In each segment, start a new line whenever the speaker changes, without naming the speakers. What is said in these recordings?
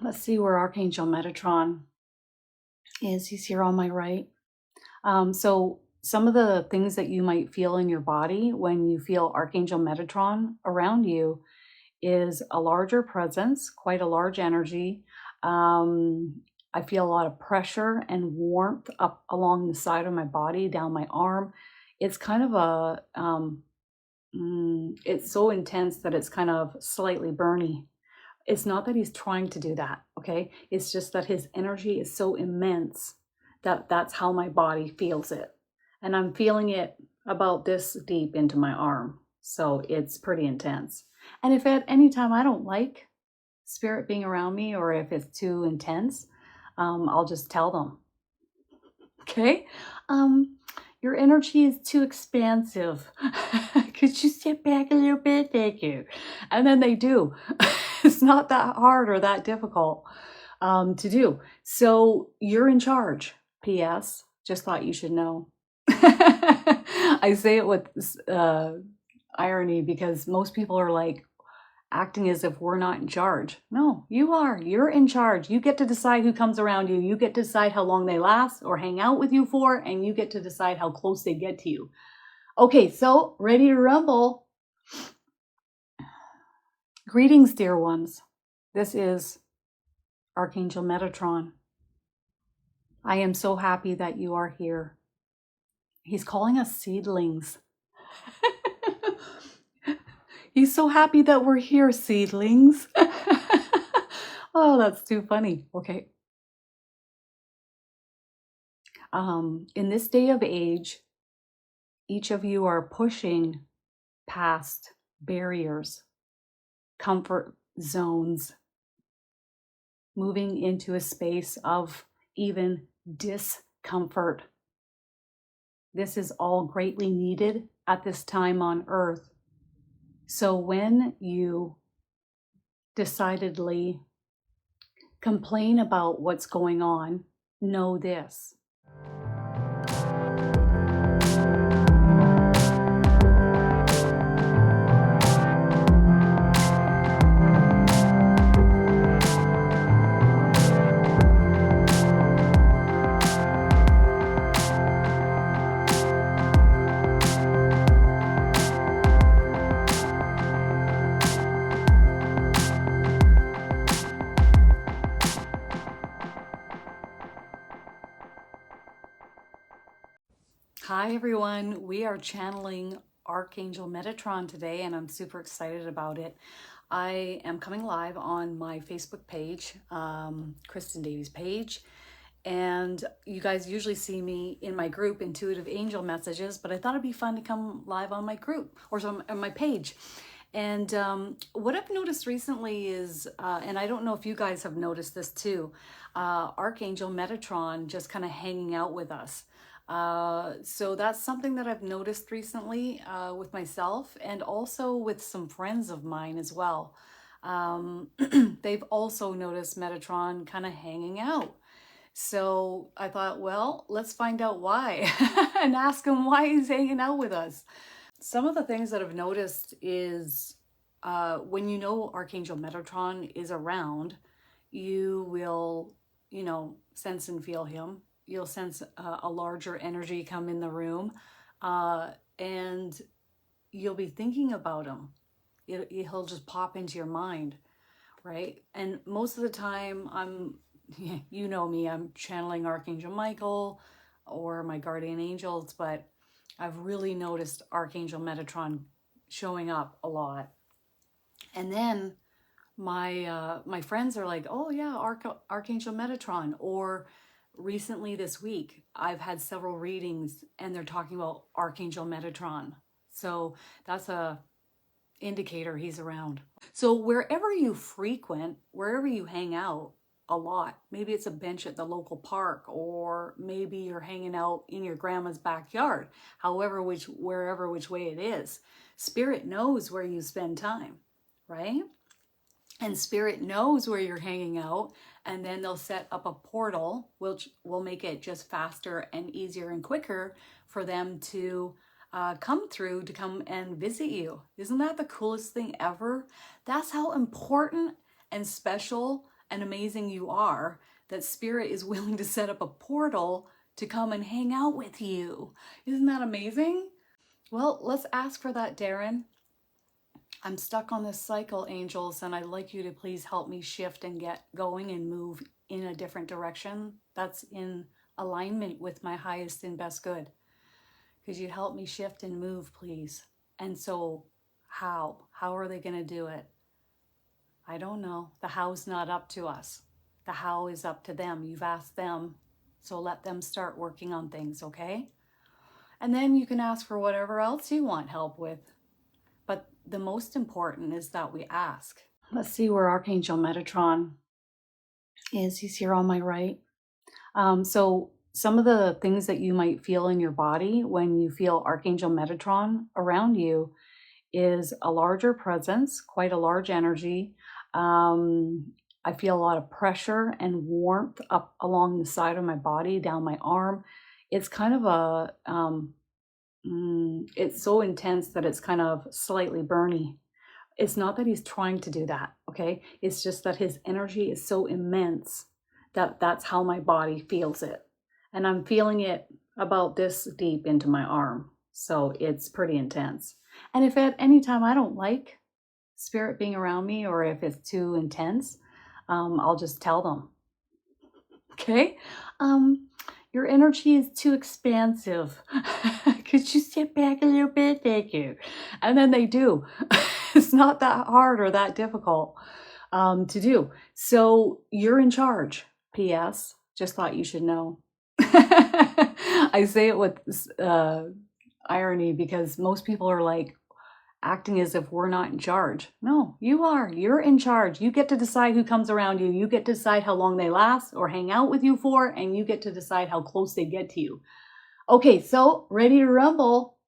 Let's see where Archangel Metatron is. He's here on my right. So some of the things that you might feel in your body when you feel Archangel Metatron around you is a larger presence, quite a large energy. I feel a lot of pressure and warmth up along the side of my body, down my arm. It's kind of it's so intense that it's kind of slightly burny. It's not that he's trying to do that, okay? It's just that his energy is so immense that that's how my body feels it. And I'm feeling it about this deep into my arm. So it's pretty intense. And if at any time I don't like spirit being around me, or if it's too intense, I'll just tell them, okay? Your energy is too expansive. Could you step back a little bit? Thank you. And then they do. It's not that hard or that difficult to do. So you're in charge. P.S. Just thought you should know. I say it with irony because most people are like acting as if we're not in charge. No, you are. You're in charge. You get to decide who comes around you. You get to decide how long they last or hang out with you for, and you get to decide how close they get to you. Okay, so ready to rumble. Greetings, dear ones. This is Archangel Metatron. I am so happy that you are here. He's calling us seedlings. He's so happy that we're here, seedlings. Oh, that's too funny. Okay. In this day of age, each of you are pushing past barriers, comfort zones, moving into a space of even discomfort. This is all greatly needed at this time on Earth. So when you decidedly complain about what's going on, know this. Hi everyone, we are channeling Archangel Metatron today and I'm super excited about it. I am coming live on my Facebook page, Kristin Davies page, and you guys usually see me in my group, Intuitive Angel Messages, but I thought it'd be fun to come live on my group or on my page. And what I've noticed recently is, and I don't know if you guys have noticed this too, Archangel Metatron just kind of hanging out with us. So that's something that I've noticed recently with myself and also with some friends of mine as well. They've also noticed Metatron kind of hanging out. So I thought, well, let's find out why and ask him why he's hanging out with us. Some of the things that I've noticed is when you know Archangel Metatron is around, you will, sense and feel him. You'll sense a larger energy come in the room, and you'll be thinking about him. He'll just pop into your mind, right? And most of the time, you know me, I'm channeling Archangel Michael or my guardian angels, but I've really noticed Archangel Metatron showing up a lot. And then my friends are like, oh yeah, Archangel Metatron. Or recently this week, I've had several readings and they're talking about Archangel Metatron. So that's a indicator he's around. So wherever you frequent, wherever you hang out a lot, maybe it's a bench at the local park, or maybe you're hanging out in your grandma's backyard, wherever which way it is, Spirit knows where you spend time, right? And Spirit knows where you're hanging out, and then they'll set up a portal, which will make it just faster and easier and quicker for them to come through to come and visit you. Isn't that the coolest thing ever? That's how important and special and amazing you are that Spirit is willing to set up a portal to come and hang out with you. Isn't that amazing? Well, let's ask for that, Darren. I'm stuck on this cycle, angels, and I'd like you to please help me shift and get going and move in a different direction that's in alignment with my highest and best good. Could you help me shift and move, please? And so how? How are they going to do it? I don't know. The how's not up to us. The how is up to them. You've asked them, so let them start working on things, okay? And then you can ask for whatever else you want help with. But the most important is that we ask. Let's see where Archangel Metatron is. He's here on my right. So some of the things that you might feel in your body when you feel Archangel Metatron around you is a larger presence, quite a large energy. I feel a lot of pressure and warmth up along the side of my body, down my arm. It's kind of a, it's so intense that it's kind of slightly burny. It's not that he's trying to do that, okay? It's just that his energy is so immense that that's how my body feels it. And I'm feeling it about this deep into my arm. So it's pretty intense. And if at any time I don't like Spirit being around me, or if it's too intense, I'll just tell them, okay? Your energy is too expansive. Could you step back a little bit? Thank you. And then they do. It's not that hard or that difficult to do. So you're in charge. P.S. Just thought you should know. I say it with irony because most people are like acting as if we're not in charge. No, you are. You're in charge. You get to decide who comes around you. You get to decide how long they last or hang out with you for, and you get to decide how close they get to you. Okay, so ready to rumble.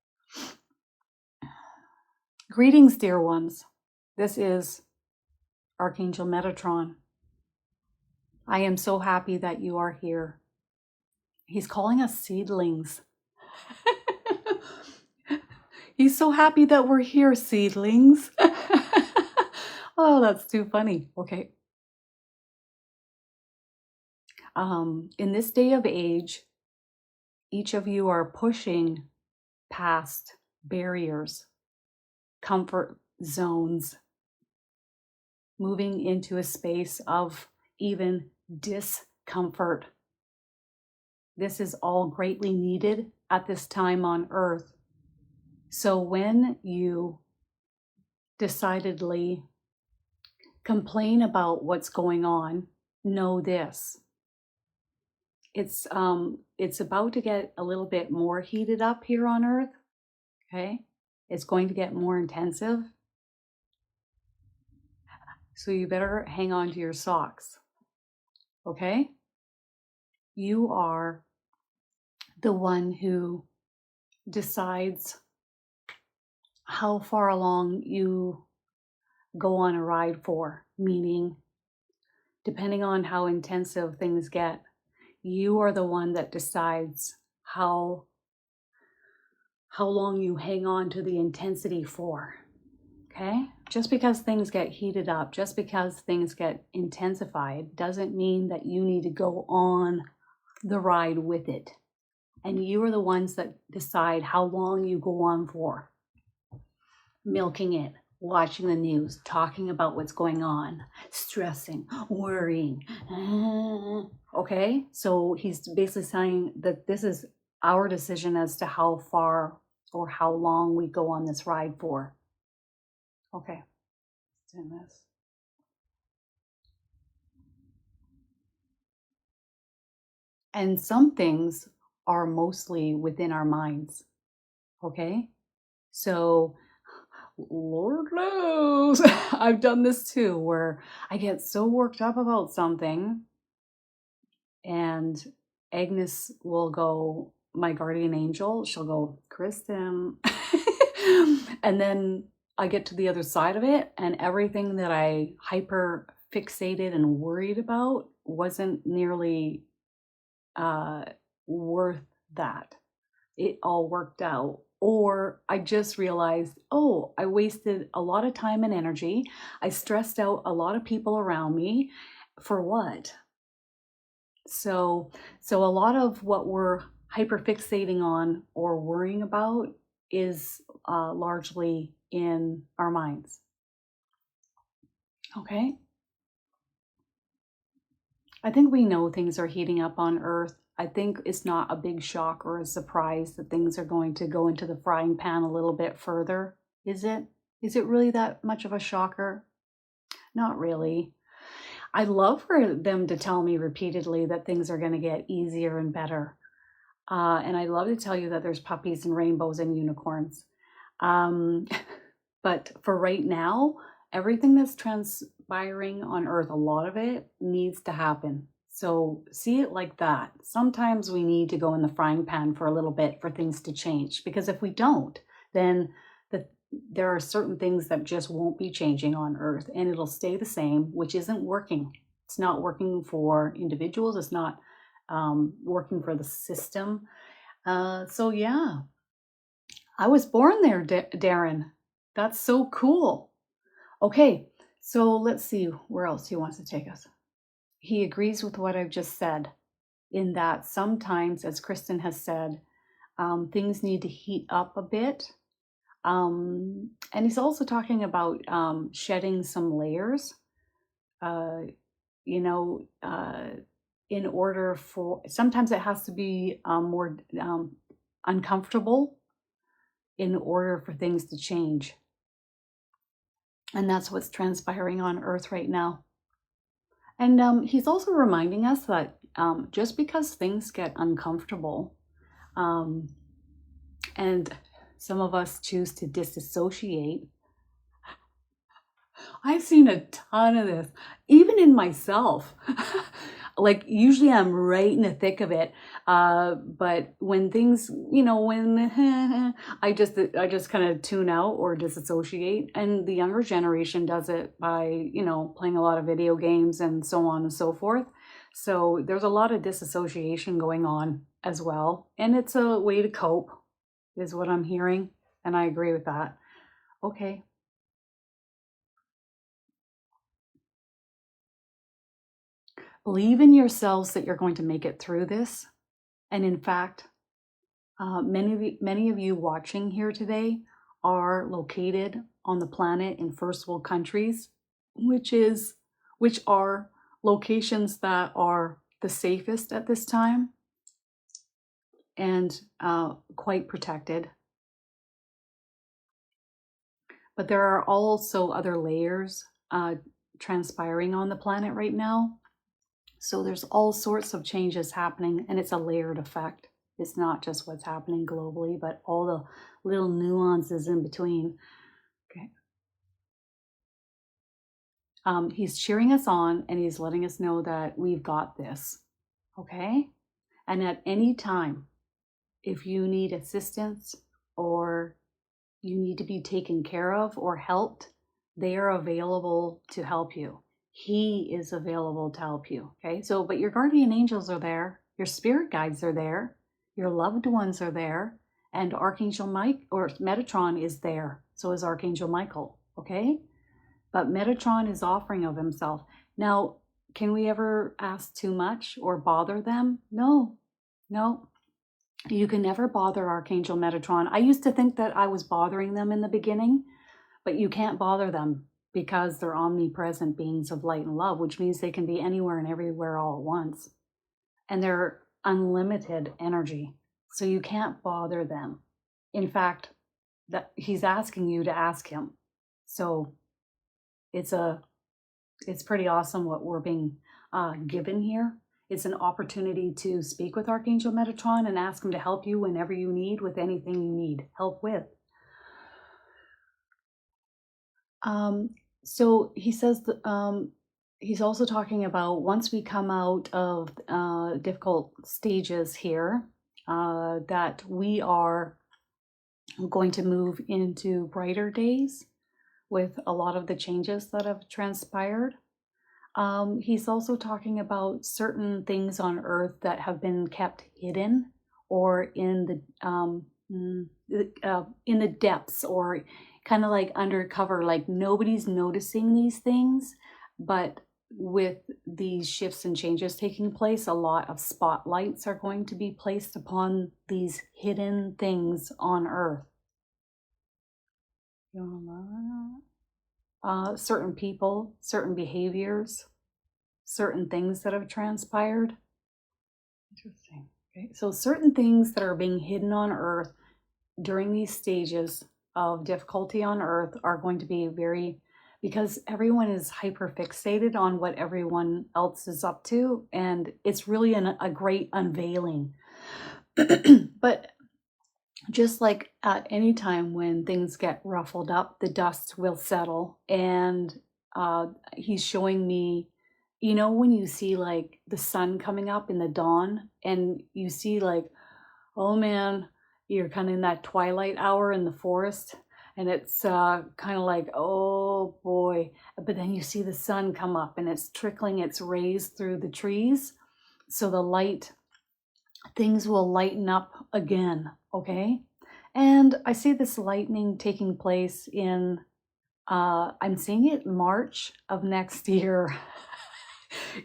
Greetings, dear ones. This is Archangel Metatron. I am so happy that you are here. He's calling us seedlings. He's so happy that we're here, seedlings. Oh, that's too funny. Okay. In this day of age, each of you are pushing past barriers, comfort zones, moving into a space of even discomfort. This is all greatly needed at this time on Earth. So when you decidedly complain about what's going on, know this. It's about to get a little bit more heated up here on Earth, okay? It's going to get more intensive. So you better hang on to your socks, okay? You are the one who decides how far along you go on a ride for, meaning depending on how intensive things get, you are the one that decides how long you hang on to the intensity for, okay? Just because things get heated up, just because things get intensified, doesn't mean that you need to go on the ride with it. And you are the ones that decide how long you go on for. Milking it, watching the news, talking about what's going on, stressing, worrying. Okay? So he's basically saying that this is our decision as to how far or how long we go on this ride for. Okay. Let's do this. And some things are mostly within our minds. Okay? So Lord knows, I've done this too, where I get so worked up about something, and Agnes will go, my guardian angel, she'll go, Kristin. And then I get to the other side of it, and everything that I hyper fixated and worried about wasn't nearly worth that. It all worked out. Or I just realized, oh, I wasted a lot of time and energy. I stressed out a lot of people around me for what? So a lot of what we're hyperfixating on or worrying about is largely in our minds. Okay? I think we know things are heating up on Earth. I think it's not a big shock or a surprise that things are going to go into the frying pan a little bit further. Is it? Is it really that much of a shocker? Not really. I'd love for them to tell me repeatedly that things are going to get easier and better. And I'd love to tell you that there's puppies and rainbows and unicorns. But for right now, everything that's transpiring on Earth, a lot of it needs to happen. So see it like that. Sometimes we need to go in the frying pan for a little bit for things to change. Because if we don't, then there are certain things that just won't be changing on Earth, and it'll stay the same, which isn't working. It's not working for individuals. It's not working for the system. So yeah, I was born there, Darren. That's so cool. Okay, so let's see where else he wants to take us. He agrees with what I've just said, in that sometimes, as Kristin has said, things need to heat up a bit. And he's also talking about shedding some layers, in order for, sometimes it has to be more uncomfortable in order for things to change. And that's what's transpiring on Earth right now. And he's also reminding us that just because things get uncomfortable, and some of us choose to disassociate. I've seen a ton of this, even in myself. Like usually I'm right in the thick of it. But when things, when I just kind of tune out or disassociate. And the younger generation does it by, playing a lot of video games and so on and so forth. So there's a lot of disassociation going on as well. And it's a way to cope, is what I'm hearing. And I agree with that. Okay. Believe in yourselves that you're going to make it through this. And in fact, many of you watching here today are located on the planet in first world countries, which are locations that are the safest at this time and quite protected. But there are also other layers transpiring on the planet right now. So there's all sorts of changes happening, and it's a layered effect. It's not just what's happening globally, but all the little nuances in between. Okay. He's cheering us on, and he's letting us know that we've got this. Okay? And at any time, if you need assistance or you need to be taken care of or helped, they are available to help you. He is available to help you. Okay, so but your guardian angels are there, your spirit guides are there, your loved ones are there, and Archangel Metatron is there. So is Archangel Michael. Okay, but Metatron is offering of himself. Now, can we ever ask too much or bother them? No. You can never bother Archangel Metatron. I used to think that I was bothering them in the beginning, but you can't bother them because they're omnipresent beings of light and love, which means they can be anywhere and everywhere all at once. And they're unlimited energy. So you can't bother them. In fact, he's asking you to ask him. So it's pretty awesome what we're being given here. It's an opportunity to speak with Archangel Metatron and ask him to help you whenever you need with anything you need help with. So he says that he's also talking about once we come out of difficult stages here, that we are going to move into brighter days with a lot of the changes that have transpired. He's also talking about certain things on Earth that have been kept hidden or in the depths, or kind of like undercover, like nobody's noticing these things, but with these shifts and changes taking place, a lot of spotlights are going to be placed upon these hidden things on Earth. Certain people, certain behaviors, certain things that have transpired. Interesting. Okay, so certain things that are being hidden on Earth during these stages of difficulty on Earth are going to be very, because everyone is hyper fixated on what everyone else is up to, and it's really a great unveiling. But just like at any time when things get ruffled up, the dust will settle. And he's showing me, you know, when you see like the sun coming up in the dawn, and you see like, oh man, you're kind of in that twilight hour in the forest, and it's kind of like, oh boy. But then you see the sun come up and it's trickling its rays through the trees. So the light, things will lighten up again, okay? And I see this lightning taking place in, I'm seeing it March of next year.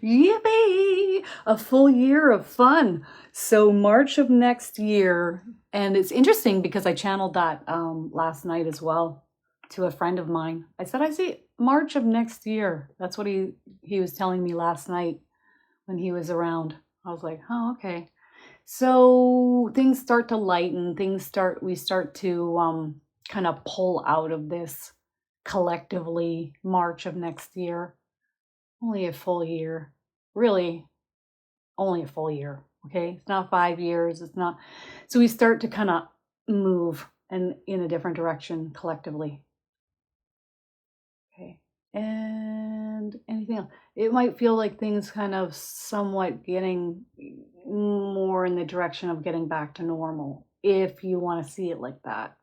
Yippee! A full year of fun. So March of next year. And it's interesting because I channeled that last night as well to a friend of mine. I said, I see March of next year. That's what he was telling me last night when he was around. I was like, oh, okay. So things start to lighten. We start to kind of pull out of this collectively March of next year. Only a full year. Really, only a full year. Okay, it's not 5 years. It's not. So we start to kind of move and in a different direction collectively. Okay, and anything else? It might feel like things kind of somewhat getting more in the direction of getting back to normal, if you want to see it like that.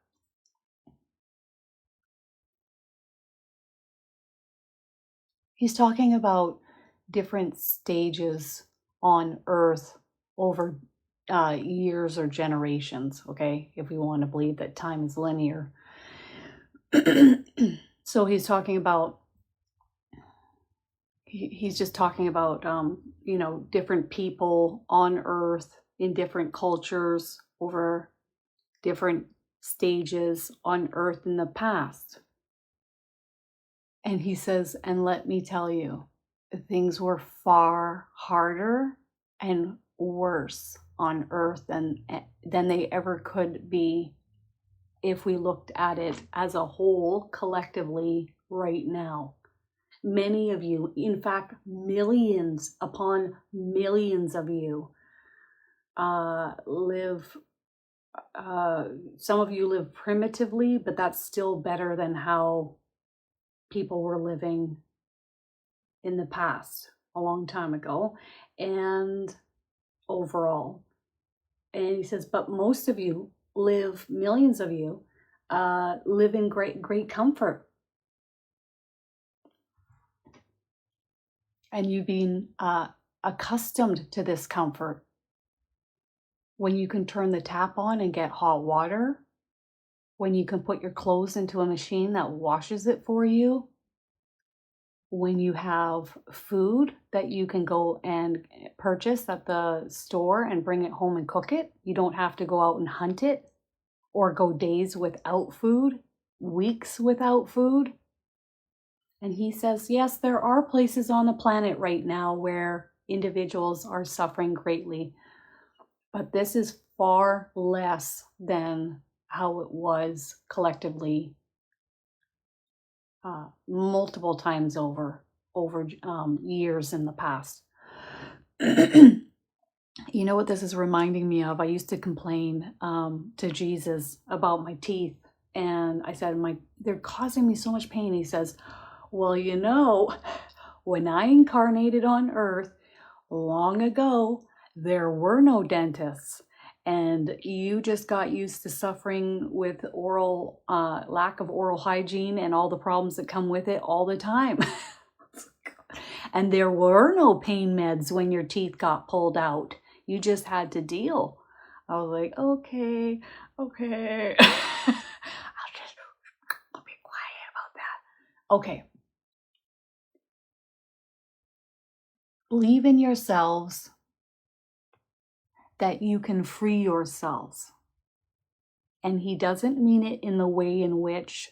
He's talking about different stages on Earth over years or generations, okay, if we want to believe that time is linear. So he's talking about, he's just talking about, you know, different people on Earth in different cultures over different stages on Earth in the past. And he says, and let me tell you, things were far harder and worse on Earth than they ever could be if we looked at it as a whole collectively right now. Many of you, in fact, millions upon millions of you live, some of you live primitively, but that's still better than how people were living in the past, a long time ago, and overall. And he says, but most of you live, millions of you live in great comfort. And you've been accustomed to this comfort. When you can turn the tap on and get hot water, when you can put your clothes into a machine that washes it for you, when you have food that you can go and purchase at the store and bring it home and cook it. You don't have to go out and hunt it or go days without food, weeks without food. And he says, yes, there are places on the planet right now where individuals are suffering greatly, but this is far less than how it was collectively multiple times over years in the past. You know what this is reminding me of? I used to complain to Jesus about my teeth, and I said, they're causing me so much pain. He says, well, you know, when I incarnated on Earth long ago, there were no dentists. And you just got used to suffering with lack of oral hygiene and all the problems that come with it all the time. And there were no pain meds when your teeth got pulled out. You just had to deal. I was like, okay. I'll be quiet about that. Okay. Believe in yourselves that you can free yourselves. And he doesn't mean it in the way in which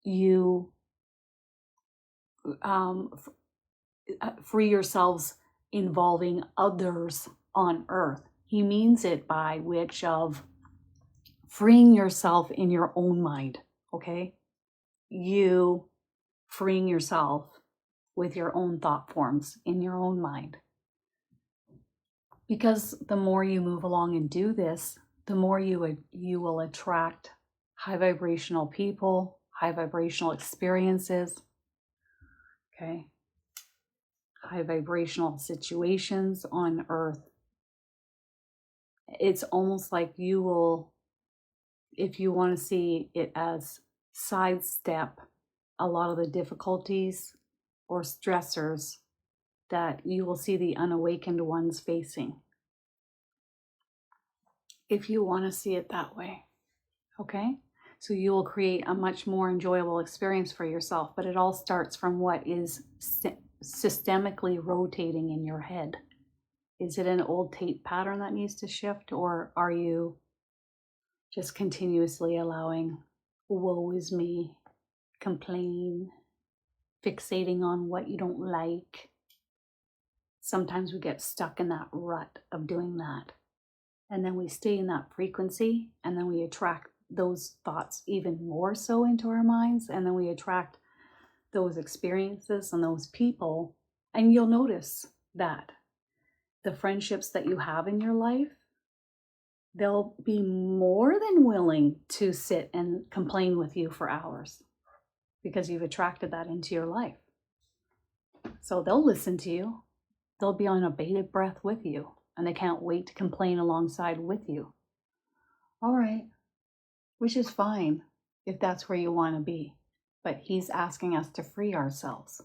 you free yourselves involving others on earth. He means it by which of freeing yourself in your own mind, okay? You freeing yourself with your own thought forms in your own mind. Because the more you move along and do this, the more you will attract high vibrational people, high vibrational experiences, okay? High vibrational situations on earth. It's almost like you will, if you want to see it as sidestep a lot of the difficulties or stressors that you will see the unawakened ones facing. If you want to see it that way, okay? So you will create a much more enjoyable experience for yourself, but it all starts from what is systemically rotating in your head. Is it an old tape pattern that needs to shift, or are you just continuously allowing woe is me, complain, fixating on what you don't like? Sometimes we get stuck in that rut of doing that. And then we stay in that frequency, and then we attract those thoughts even more so into our minds, and then we attract those experiences and those people. And you'll notice that the friendships that you have in your life, they'll be more than willing to sit and complain with you for hours because you've attracted that into your life. So they'll listen to you. They'll be on a bated breath with you, and they can't wait to complain alongside with you. All right, which is fine if that's where you want to be. But he's asking us to free ourselves.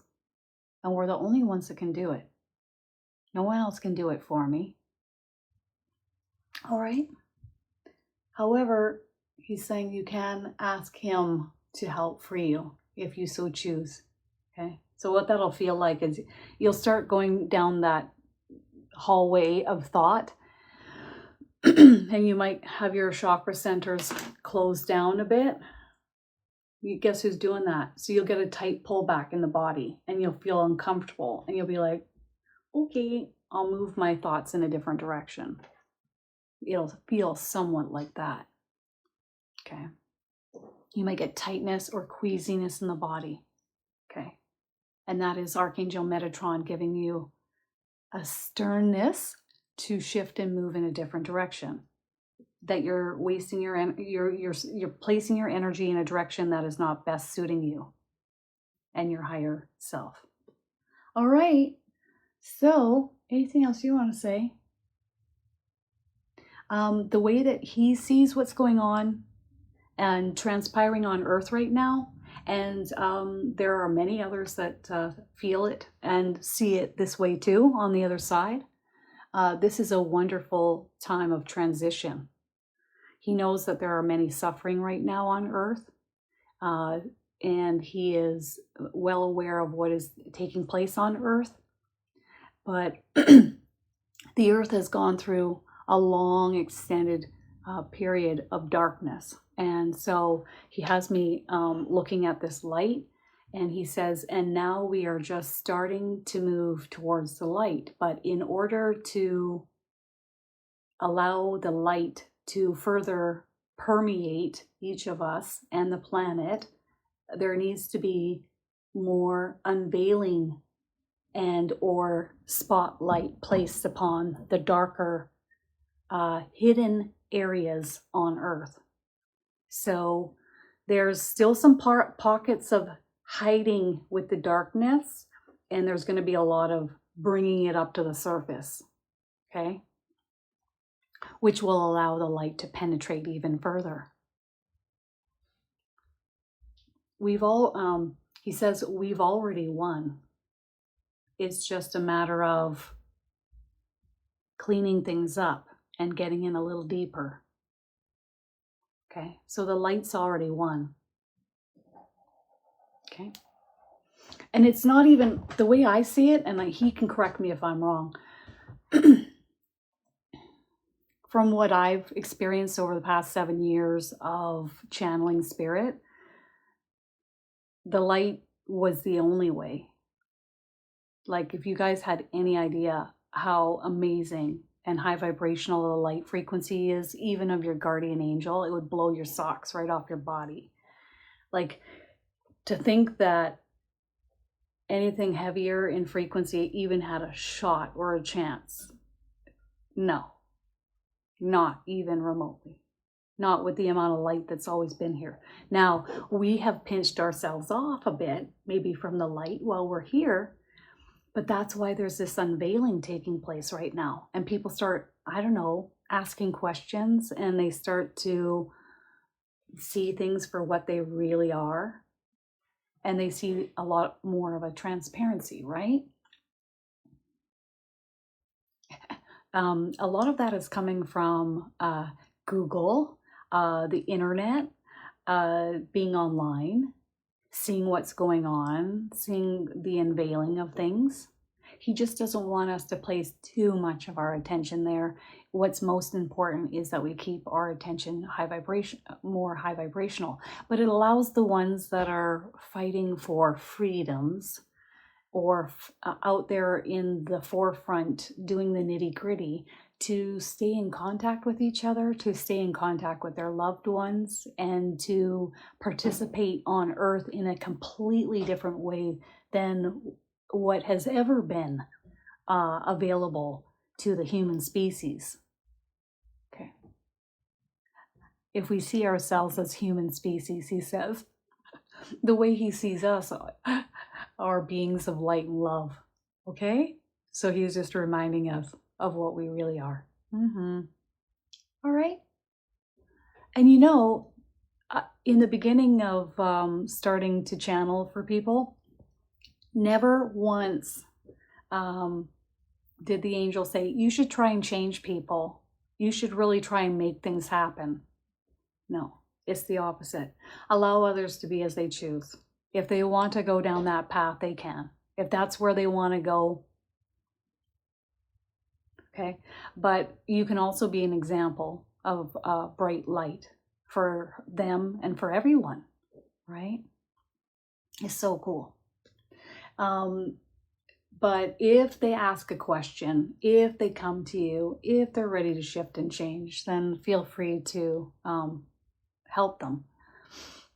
And we're the only ones that can do it. No one else can do it for me. All right. However, he's saying you can ask him to help free you if you so choose. Okay. So what that'll feel like is you'll start going down that hallway of thought and you might have your chakra centers closed down a bit. You guess who's doing that? So you'll get a tight pullback in the body and you'll feel uncomfortable and you'll be like, okay, I'll move my thoughts in a different direction. It'll feel somewhat like that. Okay. You might get tightness or queasiness in the body. Okay. And that is Archangel Metatron giving you a sternness to shift and move in a different direction. That you're wasting you're placing your energy in a direction that is not best suiting you and your higher self. All right. So, anything else you want to say? The way that he sees what's going on and transpiring on Earth right now, and there are many others that feel it and see it this way too on the other side. This is a wonderful time of transition. He knows that there are many suffering right now on Earth, and he is well aware of what is taking place on Earth. But the Earth has gone through a long, extended period of darkness. And so he has me looking at this light, and he says, and now we are just starting to move towards the light. But in order to allow the light to further permeate each of us and the planet, there needs to be more unveiling and or spotlight placed upon the darker hidden areas on Earth. So there's still some pockets of hiding with the darkness, and there's going to be a lot of bringing it up to the surface, okay? Which will allow the light to penetrate even further. He says, we've already won. It's just a matter of cleaning things up and getting in a little deeper. Okay, so the light's already won. Okay, And it's not even the way I see it, and he can correct me if I'm wrong. From what I've experienced over the past 7 years of channeling spirit, the light was the only way. Like, if you guys had any idea how amazing and high vibrational the light frequency is, even of your guardian angel, it would blow your socks right off your body. Like, to think that anything heavier in frequency even had a shot or a chance. No, not even remotely. Not with the amount of light that's always been here. Now, we have pinched ourselves off a bit, maybe from the light while we're here, but that's why there's this unveiling taking place right now. And people start, I don't know, asking questions, and they start to see things for what they really are. And they see a lot more of a transparency, right? A lot of that is coming from Google, the internet, being online, seeing what's going on, seeing the unveiling of things. He just doesn't want us to place too much of our attention there. What's most important is that we keep our attention high vibration, more high vibrational. But it allows the ones that are fighting for freedoms or out there in the forefront doing the nitty-gritty to stay in contact with each other, to stay in contact with their loved ones, and to participate on Earth in a completely different way than what has ever been available to the human species. Okay. If we see ourselves as human species, he says, the way he sees us are beings of light and love. Okay? So he's just reminding us of what we really are. All right. And you know, in the beginning of starting to channel for people, never once did the angel say, you should try and change people. You should really try and make things happen. No, it's the opposite. Allow others to be as they choose. If they want to go down that path, they can. If that's where they want to go, okay? But you can also be an example of bright light for them and for everyone, right? It's so cool. But if they ask a question, if they come to you, if they're ready to shift and change, then feel free to help them.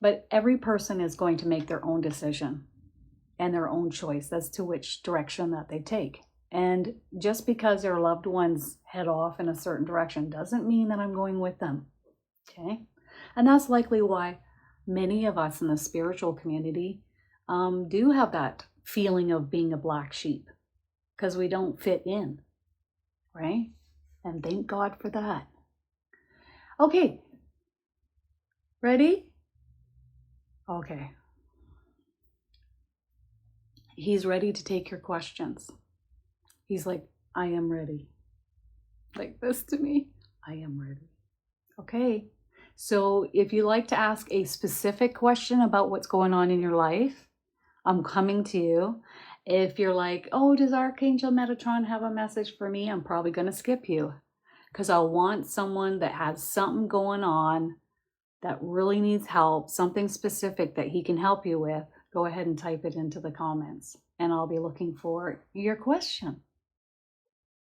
But every person is going to make their own decision and their own choice as to which direction that they take. And just because their loved ones head off in a certain direction doesn't mean that I'm going with them. Okay? And that's likely why many of us in the spiritual community do have that feeling of being a black sheep, because we don't fit in, right? And thank God for that. Okay. Ready? Okay. He's ready to take your questions. He's like, I am ready. Like this to me, I am ready. Okay. So if you like to ask a specific question about what's going on in your life, I'm coming to you. If you're like, oh, does Archangel Metatron have a message for me? I'm probably going to skip you, because I want someone that has something going on that really needs help, something specific that he can help you with. Go ahead and type it into the comments, and I'll be looking for your question.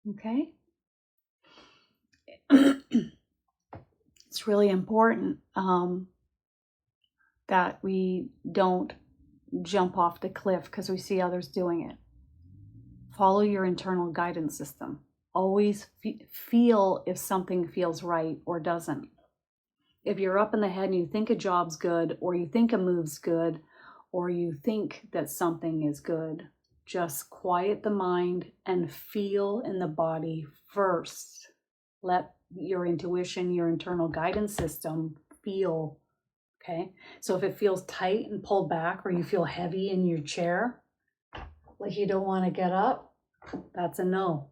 Okay? It's really important that we don't jump off the cliff because we see others doing it. Follow your internal guidance system. Always feel if something feels right or doesn't. If you're up in the head and you think a job's good, or you think a move's good, or you think that something is good, just quiet the mind and feel in the body first. Let your intuition, your internal guidance system feel. Okay, so if it feels tight and pulled back, or you feel heavy in your chair, like you don't want to get up, that's a no.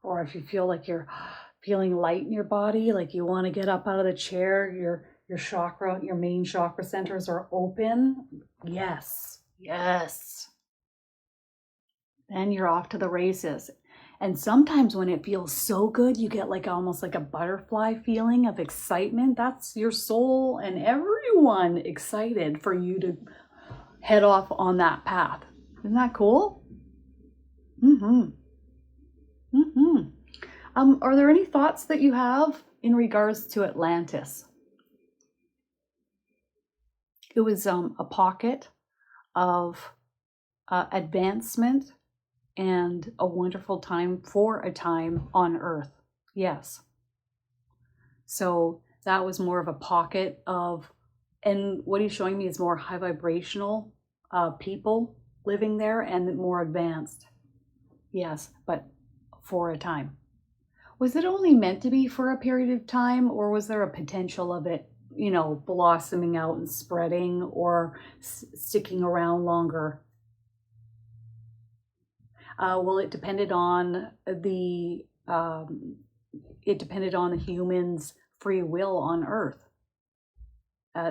Or if you feel like you're feeling light in your body, like you want to get up out of the chair, your chakra, your main chakra centers are open, yes, Then you're off to the races. And sometimes when it feels so good, you get like almost like a butterfly feeling of excitement. That's your soul and everyone excited for you to head off on that path. Isn't that cool? Mm-hmm. Mm-hmm. Are there any thoughts that you have in regards to Atlantis? It was a pocket of advancement and a wonderful time for a time on Earth. Yes. So that was more of a pocket of, and what he's showing me is more high vibrational people living there and more advanced. Yes, but for a time. Was it only meant to be for a period of time, or was there a potential of it, you know, blossoming out and spreading or sticking around longer? Well, it depended on the human's free will on Earth.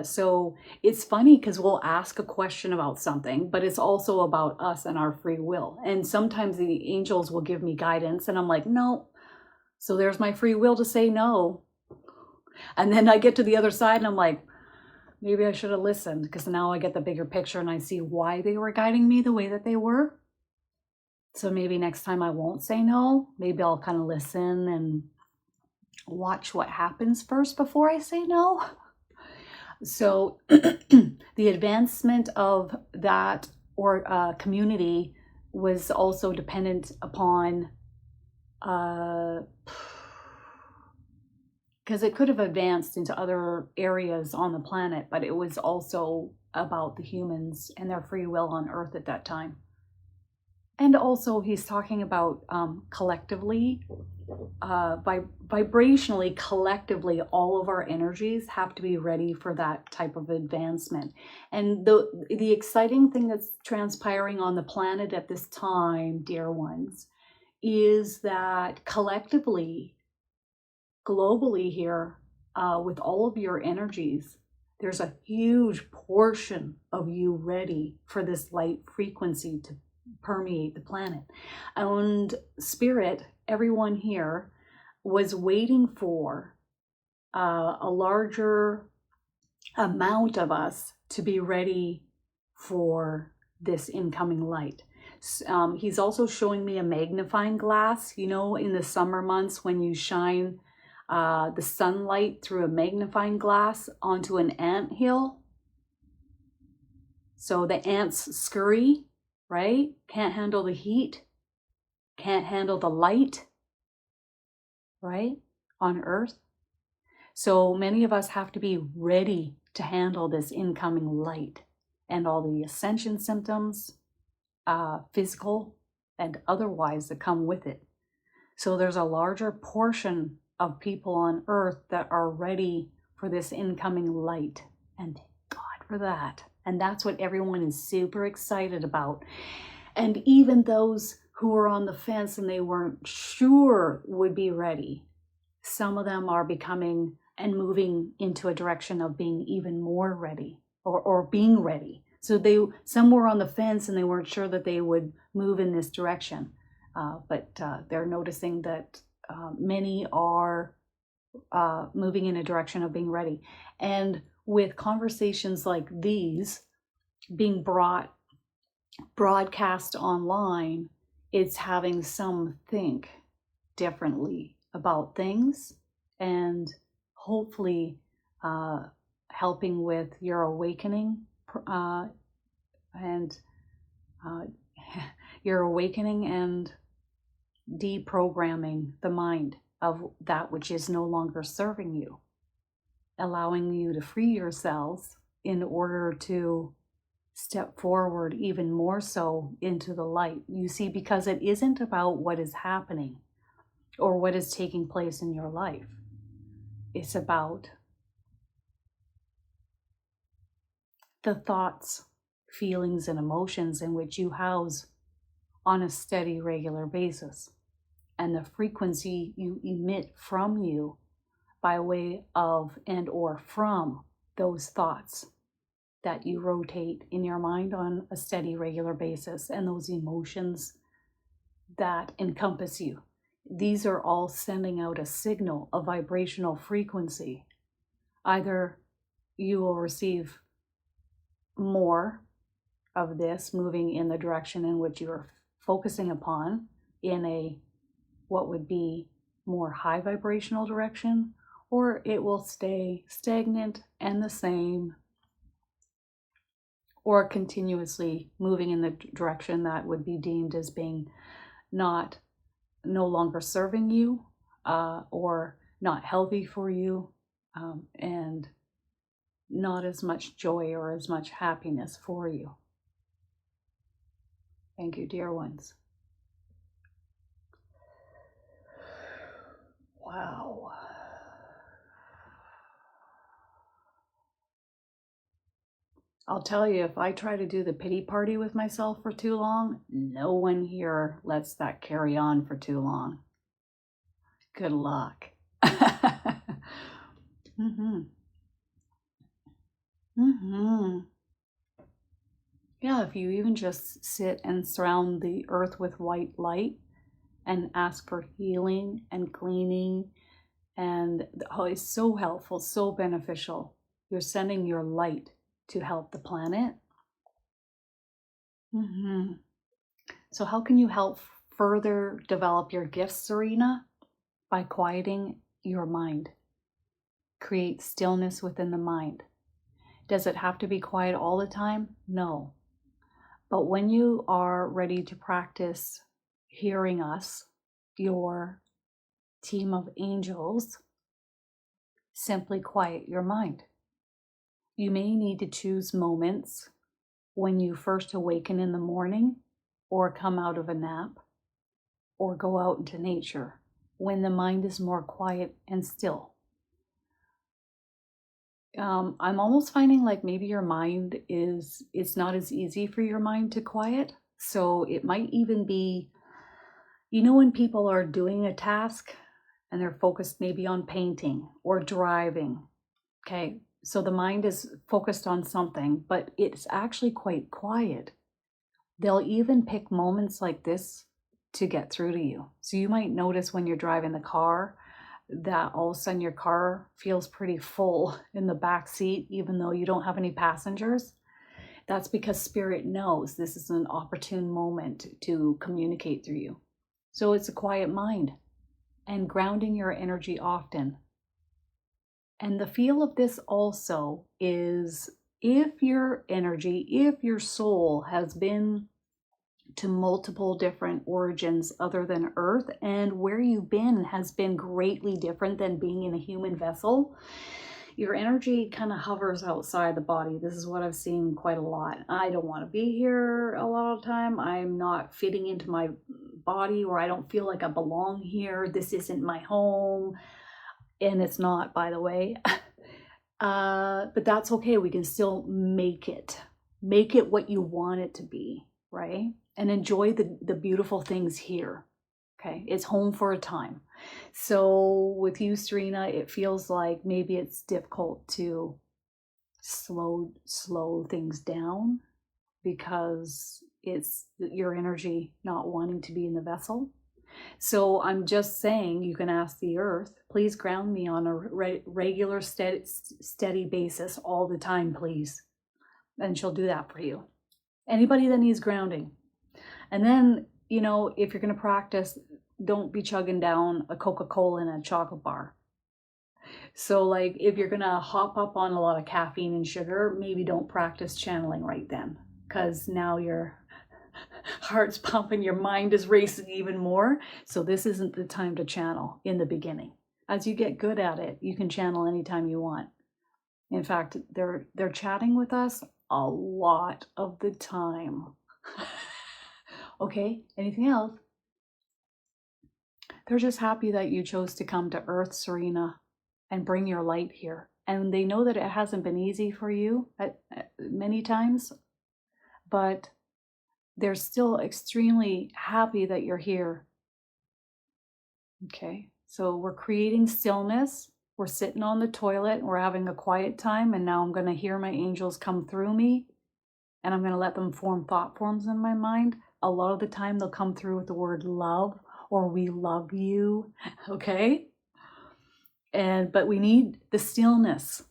So it's funny because we'll ask a question about something, but it's also about us and our free will. And sometimes the angels will give me guidance, and I'm like, no. So there's my free will to say no. And then I get to the other side, and I'm like, maybe I should have listened, because now I get the bigger picture and I see why they were guiding me the way that they were. So maybe next time I won't say no. Maybe I'll kind of listen and watch what happens first before I say no. So the advancement of that or community was also dependent upon, because it could have advanced into other areas on the planet, but it was also about the humans and their free will on Earth at that time. And also he's talking about collectively, vibrationally, collectively, all of our energies have to be ready for that type of advancement. And the exciting thing that's transpiring on the planet at this time, dear ones, is that collectively, globally here, with all of your energies, there's a huge portion of you ready for this light frequency to permeate the planet. And spirit, everyone here, was waiting for a larger amount of us to be ready for this incoming light. He's also showing me a magnifying glass. You know, in the summer months when you shine the sunlight through a magnifying glass onto an ant hill. So the ants scurry, right? Can't handle the heat, can't handle the light, right? On Earth. So many of us have to be ready to handle this incoming light and all the ascension symptoms, physical and otherwise, that come with it. So there's a larger portion of people on Earth that are ready for this incoming light. And thank God for that. And that's what everyone is super excited about. And even those who were on the fence and they weren't sure would be ready, some of them are becoming and moving into a direction of being even more ready, or being ready. So some were on the fence and they weren't sure that they would move in this direction. But they're noticing that many are moving in a direction of being ready. And with conversations like these being broadcast online, it's having some think differently about things, and hopefully helping with your awakening and your awakening and deprogramming the mind of that which is no longer serving you, allowing you to free yourselves in order to step forward even more so into the light. You see, because it isn't about what is happening or what is taking place in your life. It's about the thoughts, feelings, and emotions in which you house on a steady, regular basis, and the frequency you emit from you by way of and or from those thoughts that you rotate in your mind on a steady, regular basis, and those emotions that encompass you. These are all sending out a signal, a vibrational frequency. Either you will receive more of this moving in the direction in which you're focusing upon in a what would be more high vibrational direction, or it will stay stagnant and the same, or continuously moving in the direction that would be deemed as being no longer serving you, or not healthy for you, and not as much joy or as much happiness for you. Thank you, dear ones. Wow. I'll tell you, if I try to do the pity party with myself for too long, no one here lets that carry on for too long. Good luck. Yeah, if you even just sit and surround the earth with white light and ask for healing and cleaning, and it's so helpful, so beneficial. You're sending your light to help the planet. So how can you help further develop your gifts, Serena? By quieting your mind. Create stillness within the mind. Does it have to be quiet all the time? No. But when you are ready to practice hearing us, your team of angels, simply quiet your mind. You may need to choose moments when you first awaken in the morning, or come out of a nap, or go out into nature, when the mind is more quiet and still. I'm almost finding like maybe your mind it's not as easy for your mind to quiet. So it might even be, when people are doing a task and they're focused maybe on painting or driving, okay? So the mind is focused on something, but it's actually quite quiet. They'll even pick moments like this to get through to you. So you might notice when you're driving the car that all of a sudden your car feels pretty full in the back seat, even though you don't have any passengers. That's because Spirit knows this is an opportune moment to communicate through you. So it's a quiet mind and grounding your energy often. And the feel of this also is, if your energy, if your soul has been to multiple different origins other than Earth, and where you've been has been greatly different than being in a human vessel, your energy kind of hovers outside the body. This is what I've seen quite a lot. I don't want to be here a lot of the time. I'm not fitting into my body, or I don't feel like I belong here. This isn't my home. And it's not, by the way. But that's okay. We can still make it what you want it to be, right? And enjoy the beautiful things here. Okay, it's home for a time. So with you, Serena, it feels like maybe it's difficult to slow things down because it's your energy not wanting to be in the vessel. So I'm just saying, you can ask the earth, please ground me on a regular, steady basis all the time, please. And she'll do that for you. Anybody that needs grounding. And then, if you're going to practice, don't be chugging down a Coca-Cola and a chocolate bar. So like if you're going to hop up on a lot of caffeine and sugar, maybe don't practice channeling right then, because now your heart's pumping, your mind is racing even more. So this isn't the time to channel in the beginning. As you get good at it, you can channel anytime you want. In fact, they're chatting with us a lot of the time. Okay, anything else? They're just happy that you chose to come to Earth, Serena, and bring your light here. And they know that it hasn't been easy for you at many times, but they're still extremely happy that you're here. Okay, so we're creating stillness. We're sitting on the toilet. We're having a quiet time. And now I'm going to hear my angels come through me. And I'm going to let them form thought forms in my mind. a lot of the time they'll come through with the word love or we love you, okay? But we need the stillness.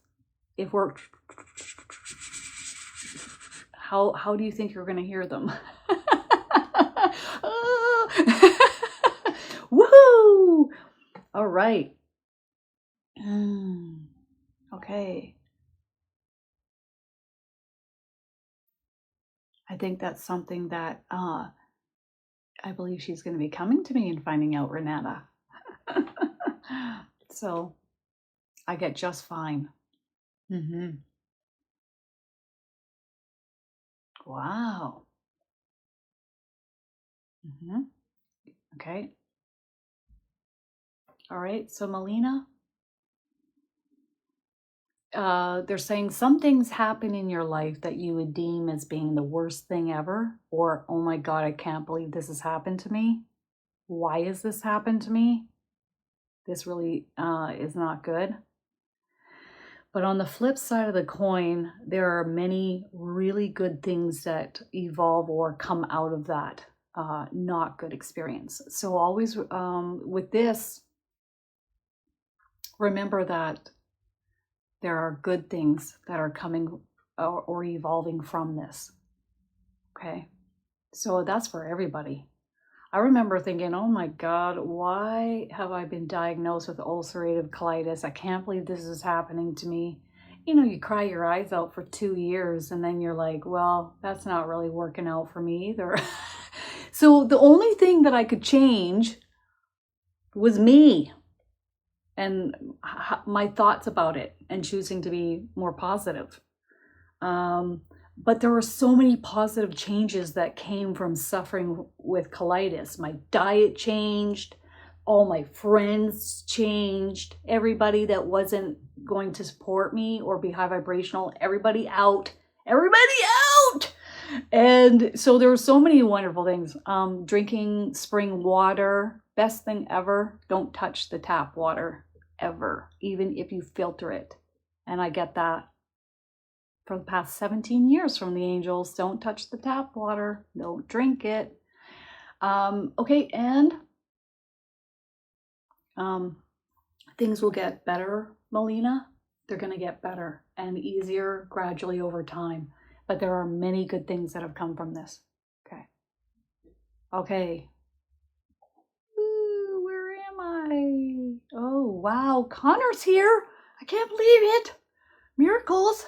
If we're, how do you think you're going to hear them? Woohoo! All right. Okay. I think that's something that I believe she's going to be coming to me and finding out, Renata. So I get just fine. Wow. Okay. All right. So Melina, they're saying some things happen in your life that you would deem as being the worst thing ever, or, oh my God, I can't believe this has happened to me. Why has this happened to me? This really is not good. But on the flip side of the coin, there are many really good things that evolve or come out of that not good experience. So always with this, remember that there are good things that are coming or evolving from this. Okay, so that's for everybody. I remember thinking, oh my God, why have I been diagnosed with ulcerative colitis? I can't believe this is happening to me. You know, you cry your eyes out for 2 years and then you're like, well, that's not really working out for me either. So the only thing that I could change was me and my thoughts about it and choosing to be more positive. But there were so many positive changes that came from suffering with colitis. My diet changed, all my friends changed, everybody that wasn't going to support me or be high vibrational, everybody out. And so there were so many wonderful things. Drinking spring water, best thing ever. Don't touch the tap water ever, even if you filter it. And I get that for the past 17 years from the angels. Don't touch the tap water. Don't drink it. Okay, and things will get better, Melina. They're going to get better and easier gradually over time. But there are many good things that have come from this. Okay. Ooh, where am I? Oh, wow. Connor's here. I can't believe it. Miracles.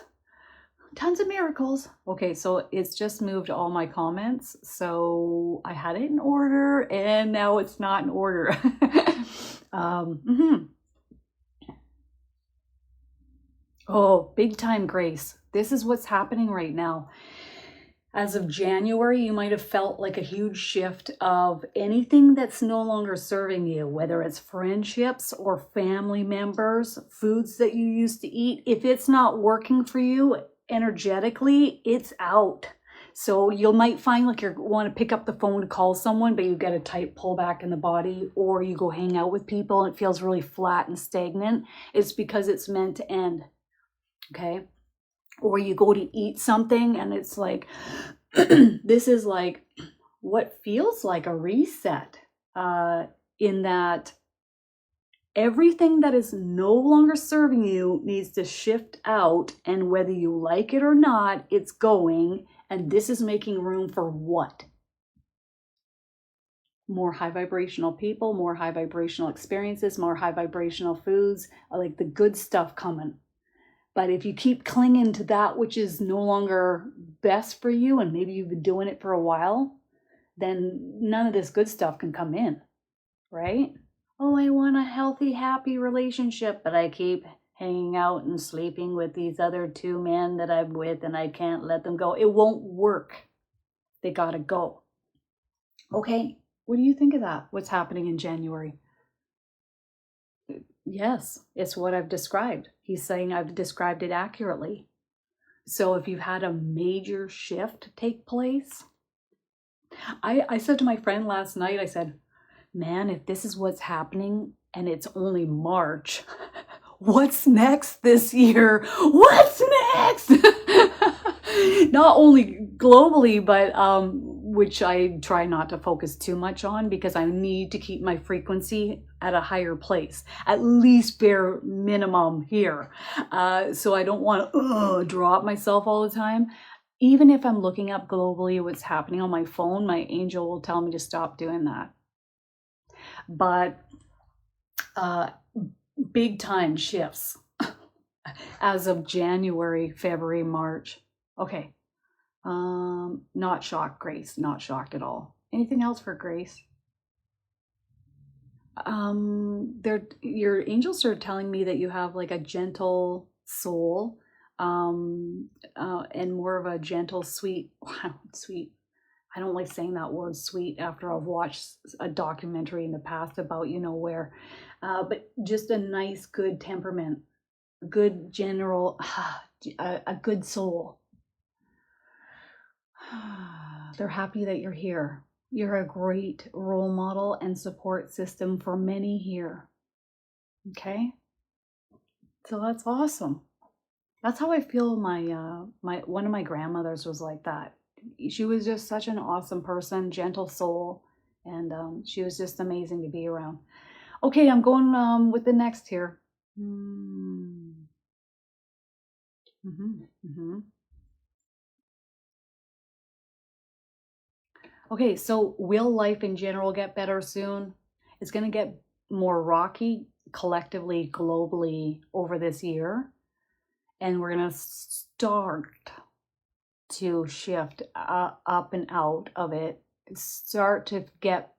Tons of miracles. Okay, so it's just moved all my comments. So I had it in order and now it's not in order. Oh, big time grace. This is what's happening right now. As of January, you might have felt like a huge shift of anything that's no longer serving you, whether it's friendships or family members, foods that you used to eat. If it's not working for you energetically, it's out. So you might find like you want to pick up the phone to call someone, but you get a tight pullback in the body, or you go hang out with people and it feels really flat and stagnant. It's because it's meant to end. Okay. Or you go to eat something and it's like, this is like what feels like a reset, in that everything that is no longer serving you needs to shift out, and whether you like it or not, it's going, and this is making room for what? More high vibrational people, more high vibrational experiences, more high vibrational foods, like the good stuff coming. But if you keep clinging to that which is no longer best for you, and maybe you've been doing it for a while, then none of this good stuff can come in, right? Oh, I want a healthy, happy relationship, but I keep hanging out and sleeping with these other 2 men that I'm with, and I can't let them go. It won't work. They gotta go. Okay, what do you think of that? What's happening in January? Yes, it's what I've described. He's saying I've described it accurately. So if you've had a major shift take place, I said to my friend last night, I said, man, if this is what's happening and it's only March, what's next this year? What's next? Not only globally, but which I try not to focus too much on because I need to keep my frequency at a higher place, at least bare minimum here. So I don't want to drop myself all the time. Even if I'm looking up globally what's happening on my phone, my angel will tell me to stop doing that. But big time shifts as of January, February, March. Okay. Not shocked, Grace. Not shocked at all. Anything else for Grace? Your angels are telling me that you have like a gentle soul, and more of a gentle, sweet, sweet. I don't like saying that word sweet after I've watched a documentary in the past about where, but just a nice, good temperament, good general, a good soul. They're happy that you're here. You're a great role model and support system for many here. Okay? So that's awesome. That's how I feel one of my grandmothers was like that. She was just such an awesome person, gentle soul, and she was just amazing to be around. Okay, I'm going with the next here. Okay, so will life in general get better soon? It's going to get more rocky collectively, globally over this year. And we're going to start to shift up and out of it, start to get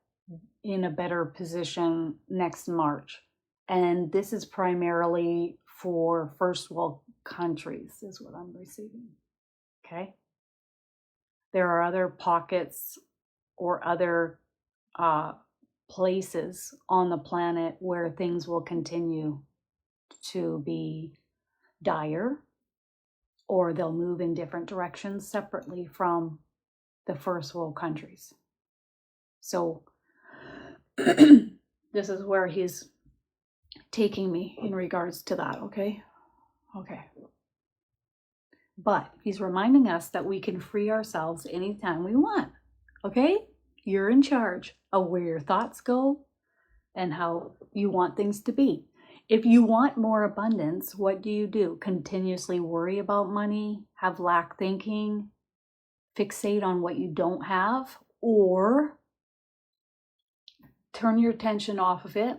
in a better position next March. And this is primarily for first world countries, is what I'm receiving. Okay? There are other pockets or other places on the planet where things will continue to be dire, or they'll move in different directions separately from the first world countries. So this is where he's taking me in regards to that, okay? Okay. But he's reminding us that we can free ourselves anytime we want. Okay? You're in charge of where your thoughts go and how you want things to be. If you want more abundance, what do? Continuously worry about money, have lack thinking, fixate on what you don't have, or turn your attention off of it.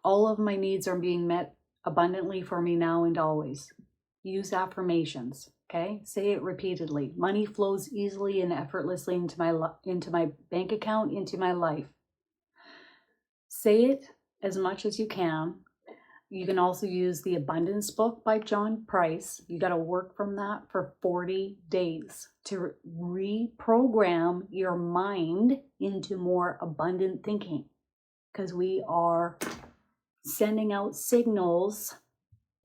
All of my needs are being met abundantly for me now and always. Use affirmations. Okay, say it repeatedly. Money flows easily and effortlessly into my bank account, into my life. Say it as much as you can. You can also use the Abundance book by John Price. You got to work from that for 40 days to reprogram your mind into more abundant thinking, because we are sending out signals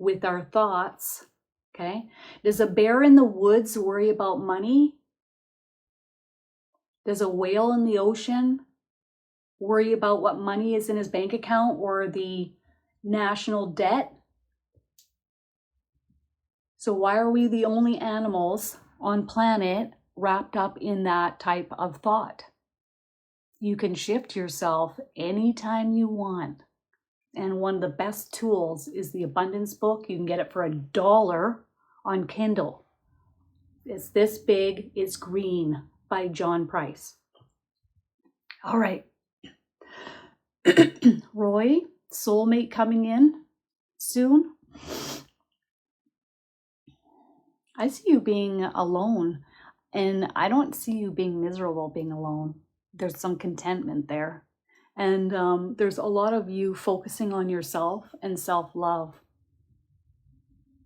with our thoughts. Okay. Does a bear in the woods worry about money? Does a whale in the ocean worry about what money is in his bank account or the national debt? So why are we the only animals on planet wrapped up in that type of thought? You can shift yourself anytime you want. And one of the best tools is the Abundance book. You can get it for $1 on Kindle. It's this big, it's green, by John Price. All right. Roy, soulmate coming in soon. I see you being alone, and I don't see you being miserable being alone. There's some contentment there. And there's a lot of you focusing on yourself and self-love.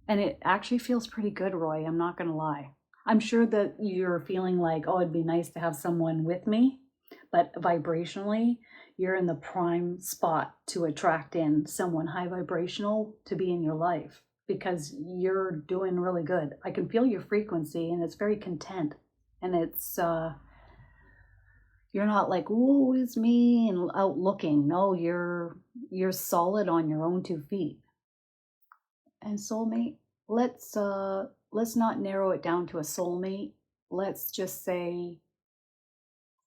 And it actually feels pretty good, Roy. I'm not going to lie. I'm sure that you're feeling like, oh, it'd be nice to have someone with me. But vibrationally, you're in the prime spot to attract in someone high vibrational to be in your life, because you're doing really good. I can feel your frequency, and it's very content. And it's, you're not like, "Ooh, it's me," and out looking. No, you're solid on your own 2 feet. And soulmate, let's not narrow it down to a soulmate. let's just say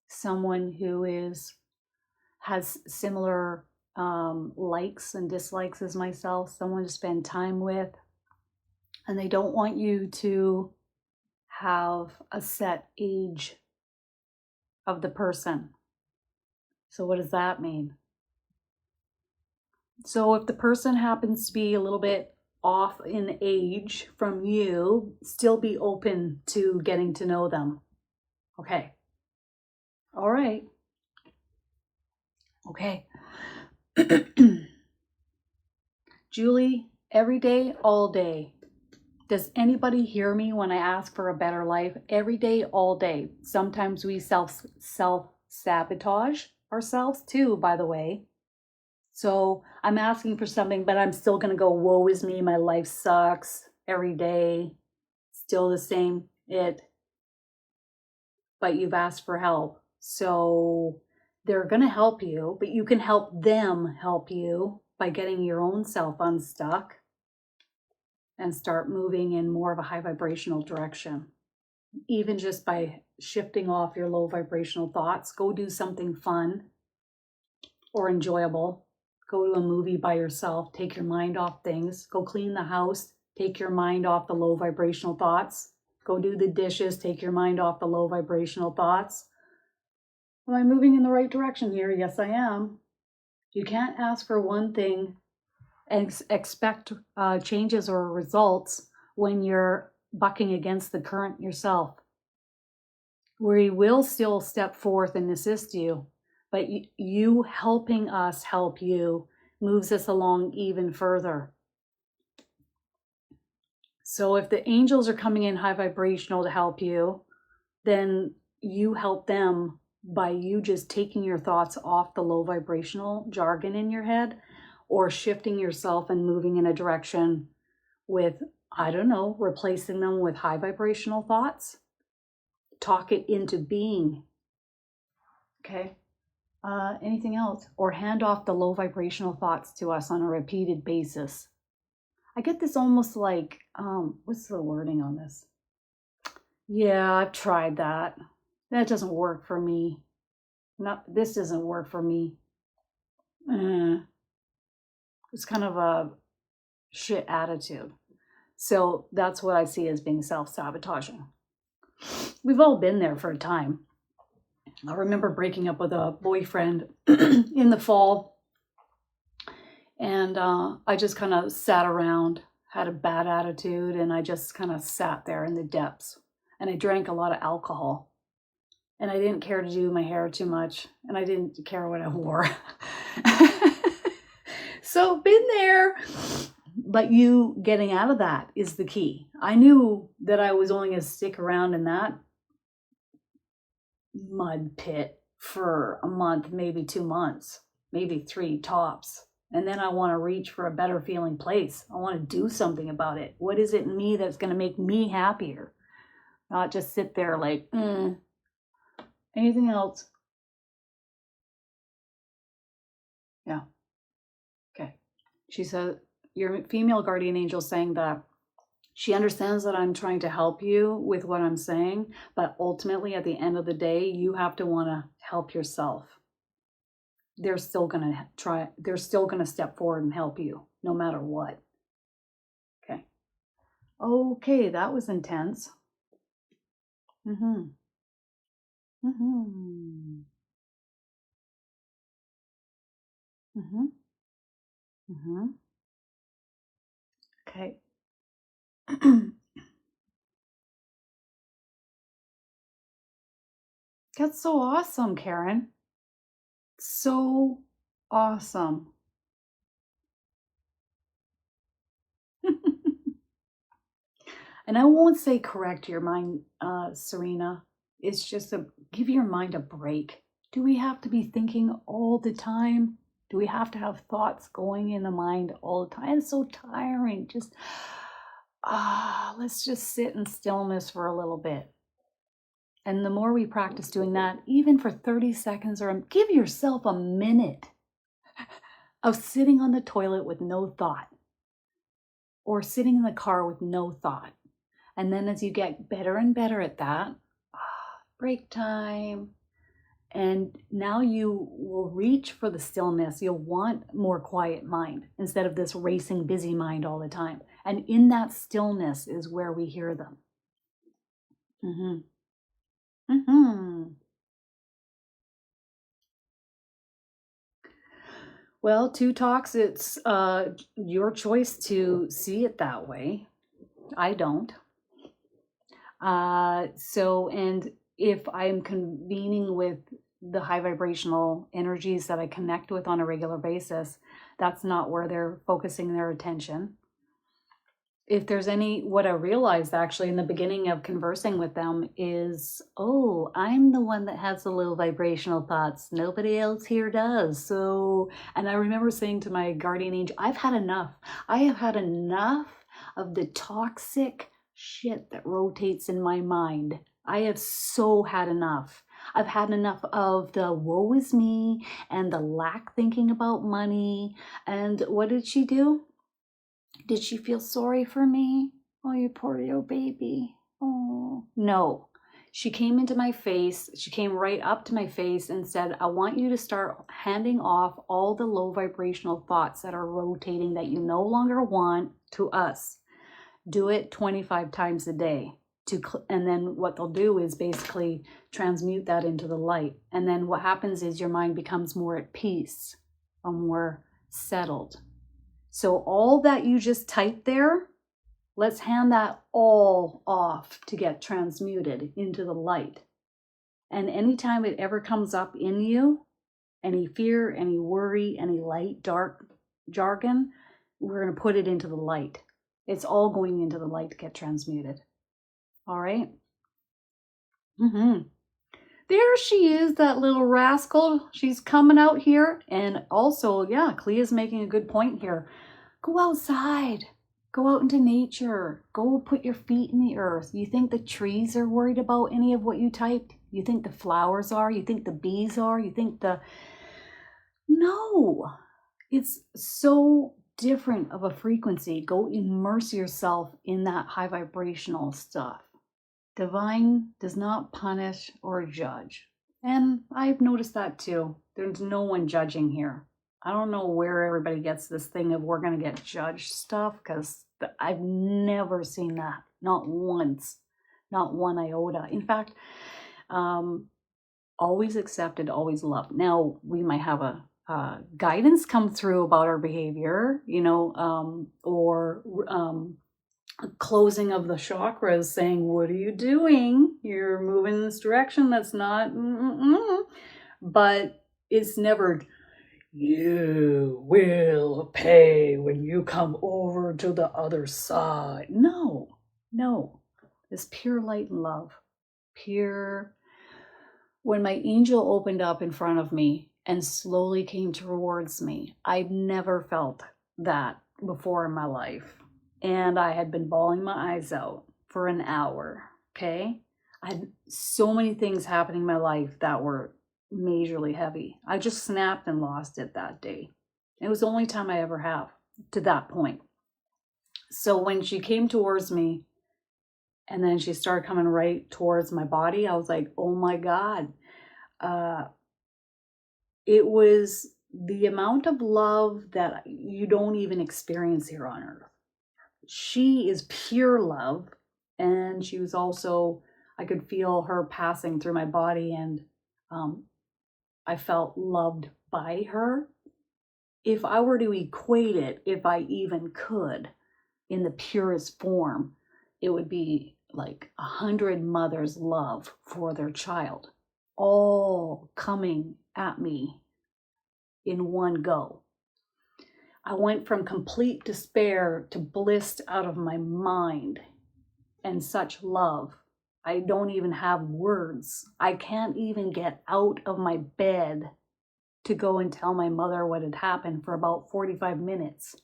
someone who has similar likes and dislikes as myself, someone to spend time with, and they don't want you to have a set age of the person. So what does that mean? So if the person happens to be a little bit off in age from you, still be open to getting to know them. Okay. All right. Okay. Julie, every day, all day. Does anybody hear me when I ask for a better life? Every day, all day. Sometimes we self-sabotage ourselves too, by the way. So I'm asking for something, but I'm still going to go, woe is me, my life sucks every day. Still the same, but you've asked for help. So they're going to help you, but you can help them help you by getting your own self unstuck and start moving in more of a high vibrational direction. Even just by shifting off your low vibrational thoughts, go do something fun or enjoyable. Go to a movie by yourself, take your mind off things, go clean the house, take your mind off the low vibrational thoughts, go do the dishes, take your mind off the low vibrational thoughts. Am I moving in the right direction here? Yes, I am. You can't ask for one thing and expect changes or results when you're bucking against the current yourself. We will still step forth and assist you, but you helping us help you moves us along even further. So if the angels are coming in high vibrational to help you, then you help them by you just taking your thoughts off the low vibrational jargon in your head, or shifting yourself and moving in a direction with, I don't know, replacing them with high vibrational thoughts. Talk it into being. Okay. Anything else? Or hand off the low vibrational thoughts to us on a repeated basis. I get this almost like, what's the wording on this? Yeah, I've tried that. That doesn't work for me. This doesn't work for me. It's kind of a shit attitude. So that's what I see as being self-sabotaging. We've all been there for a time. I remember breaking up with a boyfriend in the fall, and I just kind of sat around, had a bad attitude, and I just kind of sat there in the depths, and I drank a lot of alcohol, and I didn't care to do my hair too much, and I didn't care what I wore. So been there, but you getting out of that is the key. I knew that I was only going to stick around in that mud pit for a month, maybe 2 months, maybe 3 tops. And then I want to reach for a better feeling place. I want to do something about it. What is it in me that's going to make me happier? Not just sit there like, Anything else? Yeah. Okay. She said, your female guardian angel saying that she understands that I'm trying to help you with what I'm saying, but ultimately at the end of the day, you have to want to help yourself. They're still going to step forward and help you no matter what. Okay. Okay, that was intense. Okay. That's so awesome, Karen. So awesome. And I won't say correct your mind, Serena. It's just give your mind a break. Do we have to be thinking all the time? Do we have to have thoughts going in the mind all the time? It's so tiring. Just, let's just sit in stillness for a little bit. And the more we practice doing that, even for 30 seconds, or give yourself a minute of sitting on the toilet with no thought, or sitting in the car with no thought. And then as you get better and better at that, break time. And now you will reach for the stillness. You'll want more quiet mind instead of this racing, busy mind all the time. And in that stillness is where we hear them. Well, two talks, it's your choice to see it that way. I don't. And if I'm convening with the high vibrational energies that I connect with on a regular basis, that's not where they're focusing their attention. If there's what I realized actually in the beginning of conversing with them is, oh, I'm the one that has the low vibrational thoughts. Nobody else here does. So, and I remember saying to my guardian angel, I've had enough. I have had enough of the toxic shit that rotates in my mind. I have so had enough. I've had enough of the woe is me and the lack thinking about money. And what did she do? Did she feel sorry for me? Oh, you poor little baby. Oh, no. She came into my face. She came right up to my face and said, I want you to start handing off all the low vibrational thoughts that are rotating that you no longer want to us. Do it 25 times a day. And then what they'll do is basically transmute that into the light. And then what happens is your mind becomes more at peace, more settled. So all that you just typed there, let's hand that all off to get transmuted into the light. And anytime it ever comes up in you, any fear, any worry, any light, dark jargon, we're going to put it into the light. It's all going into the light to get transmuted. All right? There she is, that little rascal. She's coming out here. And also, yeah, Clea's making a good point here. Go outside. Go out into nature. Go put your feet in the earth. You think the trees are worried about any of what you typed? You think the flowers are? You think the bees are? You think the... No. It's so different of a frequency. Go immerse yourself in that high vibrational stuff. Divine does not punish or judge. And I've noticed that too. There's no one judging here. I don't know where everybody gets this thing of we're going to get judged stuff, because I've never seen that. Not once. Not one iota. In fact, always accepted, always loved. Now, we might have a guidance come through about our behavior, or closing of the chakras saying, what are you doing? You're moving in this direction. That's not, but it's never, you will pay when you come over to the other side. No. It's pure light and love. Pure. When my angel opened up in front of me and slowly came towards me, I'd never felt that before in my life. And I had been bawling my eyes out for an hour, okay? I had so many things happening in my life that were majorly heavy. I just snapped and lost it that day. It was the only time I ever have to that point. So when she came towards me and then she started coming right towards my body, I was like, oh my God. It was the amount of love that you don't even experience here on earth. She is pure love, and she was also, I could feel her passing through my body, and I felt loved by her. If I were to equate it, if I even could, in the purest form, it would be like 100 mothers' love for their child, all coming at me in one go. I went from complete despair to bliss out of my mind, and such love. I don't even have words. I can't even get out of my bed to go and tell my mother what had happened for about 45 minutes.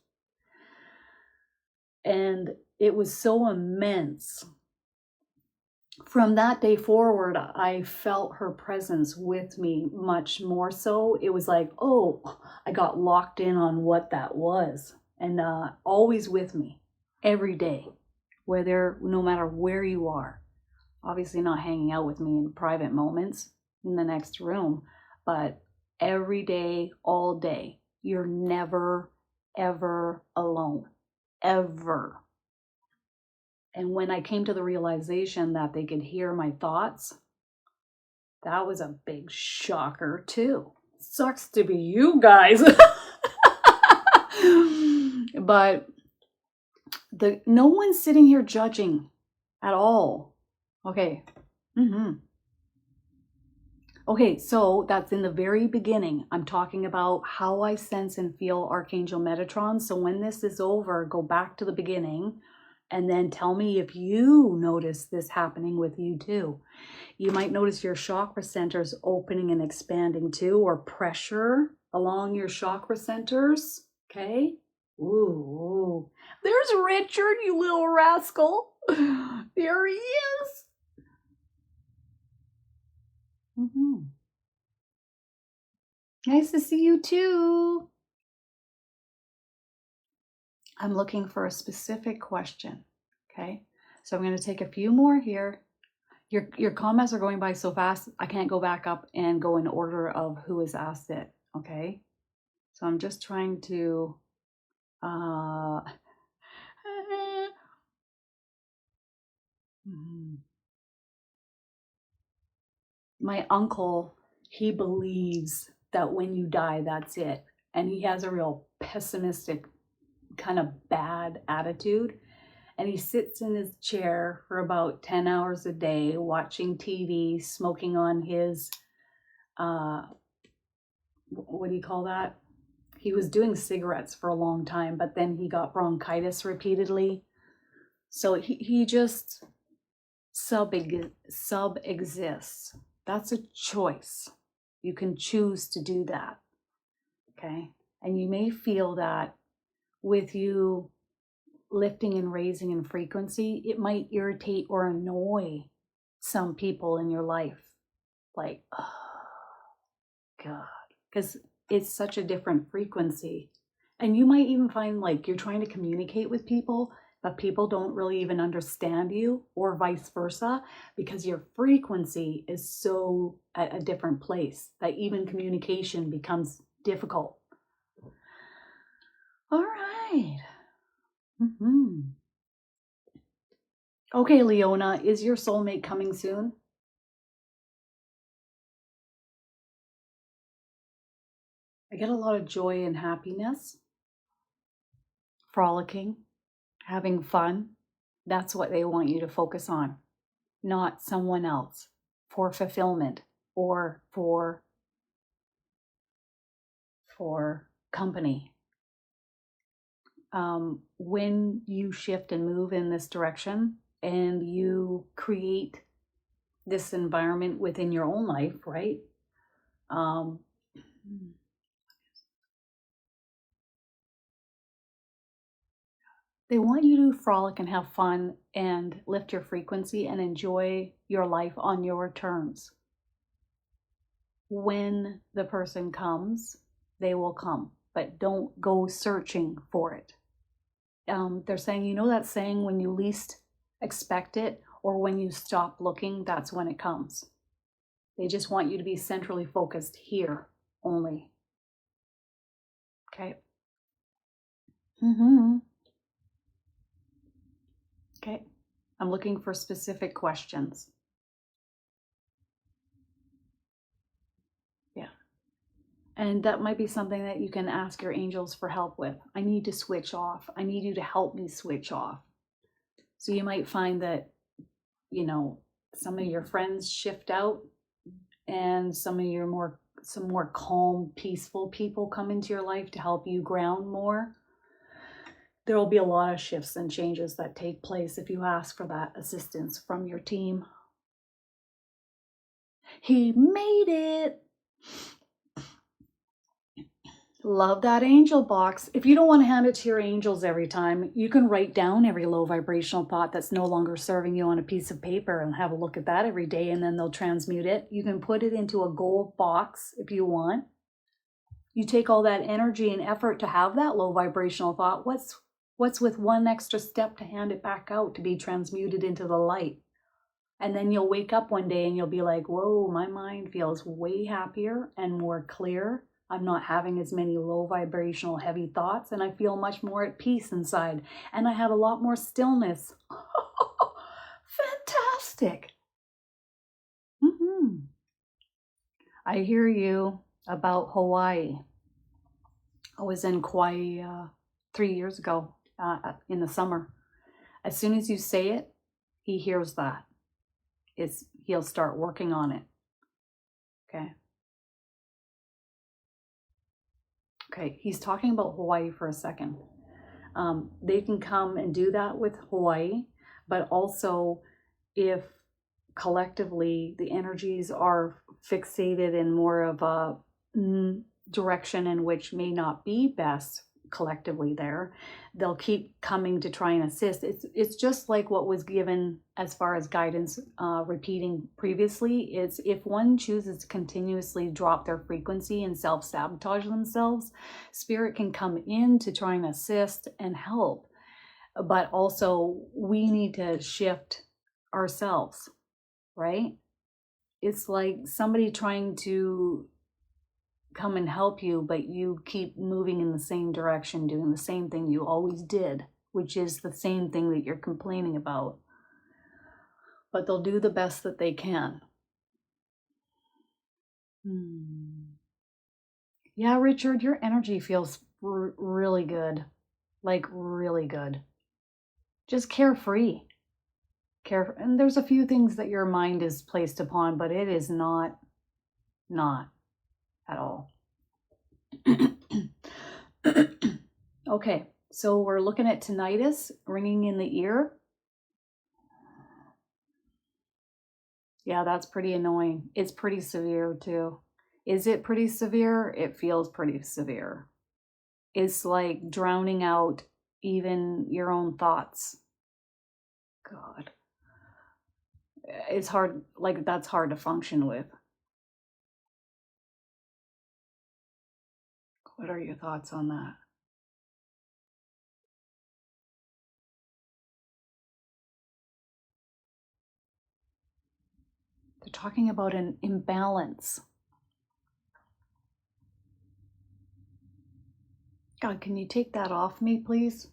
And it was so immense. From that day forward, I felt her presence with me much more so. It was like, oh, I got locked in on what that was. And always with me, every day, no matter where you are. Obviously not hanging out with me in private moments in the next room, but every day, all day, you're never, ever alone. Ever. And when I came to the realization that they could hear my thoughts, that was a big shocker too. Sucks to be you guys. But no one's sitting here judging at all. Okay. Okay, so that's in the very beginning. I'm talking about how I sense and feel Archangel Metatron. So when this is over, go back to the beginning and then tell me if you notice this happening with you too. You might notice your chakra centers opening and expanding too, or pressure along your chakra centers. Okay. Ooh. There's Richard, you little rascal. There he is. Nice to see you too. I'm looking for a specific question. Okay. So I'm going to take a few more here. Your comments are going by so fast, I can't go back up and go in order of who has asked it. Okay. So I'm just trying to my uncle, he believes that when you die, that's it. And he has a real pessimistic, kind of bad attitude. And he sits in his chair for about 10 hours a day, watching TV, smoking on his, what do you call that? He was doing cigarettes for a long time, but then he got bronchitis repeatedly. So he just sub-exists. That's a choice. You can choose to do that. Okay. And you may feel that with you lifting and raising in frequency, it might irritate or annoy some people in your life. Like, oh, God. Because it's such a different frequency. And you might even find like you're trying to communicate with people, but people don't really even understand you, or vice versa, because your frequency is so at a different place that even communication becomes difficult. All right. Okay, Leona, is your soulmate coming soon? I get a lot of joy and happiness, frolicking, having fun. That's what they want you to focus on, not someone else, for fulfillment or for company. When you shift and move in this direction and you create this environment within your own life, right? They want you to frolic and have fun and lift your frequency and enjoy your life on your terms. When the person comes, they will come, but don't go searching for it. They're saying, you know that saying, when you least expect it or when you stop looking, that's when it comes. They just want you to be centrally focused here only. Okay. Okay. I'm looking for specific questions. Yeah. And that might be something that you can ask your angels for help with. I need to switch off. I need you to help me switch off. So you might find that, you know, some of your friends shift out and some more calm, peaceful people come into your life to help you ground more. There will be a lot of shifts and changes that take place if you ask for that assistance from your team. He made it. Love that angel box. If you don't want to hand it to your angels every time, you can write down every low vibrational thought that's no longer serving you on a piece of paper and have a look at that every day, and then they'll transmute it. You can put it into a gold box if you want. You take all that energy and effort to have that low vibrational thought. What's with one extra step to hand it back out to be transmuted into the light? And then you'll wake up one day and you'll be like, whoa, my mind feels way happier and more clear. I'm not having as many low vibrational heavy thoughts, and I feel much more at peace inside. And I have a lot more stillness. Fantastic. I hear you about Hawaii. I was in Kauai 3 years ago in the summer. As soon as you say it, he hears that. He'll start working on it. Okay. Okay, he's talking about Hawaii for a second. They can come and do that with Hawaii, but also if collectively the energies are fixated in more of a direction in which may not be best collectively there, they'll keep coming to try and assist. It's just like what was given as far as guidance repeating previously. It's if one chooses to continuously drop their frequency and self-sabotage themselves, spirit can come in to try and assist and help, but also we need to shift ourselves, right? It's like somebody trying to come and help you, but you keep moving in the same direction, doing the same thing you always did, which is the same thing that you're complaining about. But they'll do the best that they can. Yeah, Richard, your energy feels really good. Like really good. Just carefree. And there's a few things that your mind is placed upon, but it is not at all. Okay, so we're looking at tinnitus, ringing in the ear. Yeah, that's pretty annoying. It's pretty severe too. Is it pretty severe? It feels pretty severe. It's like drowning out even your own thoughts. God. It's hard, like that's hard to function with. What are your thoughts on that? They're talking about an imbalance. God, can you take that off me, please?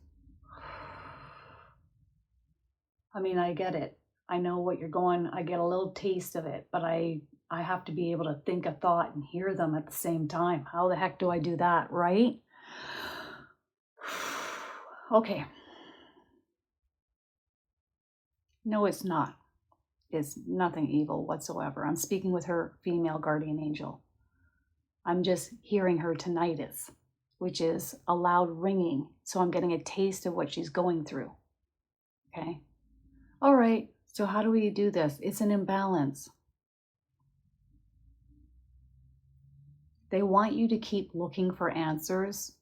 I mean, I get it. I know what you're going, I get a little taste of it, but I have to be able to think a thought and hear them at the same time. How the heck do I do that, right? Okay. No, it's not. It's nothing evil whatsoever. I'm speaking with her female guardian angel. I'm just hearing her tinnitus, which is a loud ringing. So I'm getting a taste of what she's going through. Okay. All right. So how do we do this? It's an imbalance. They want you to keep looking for answers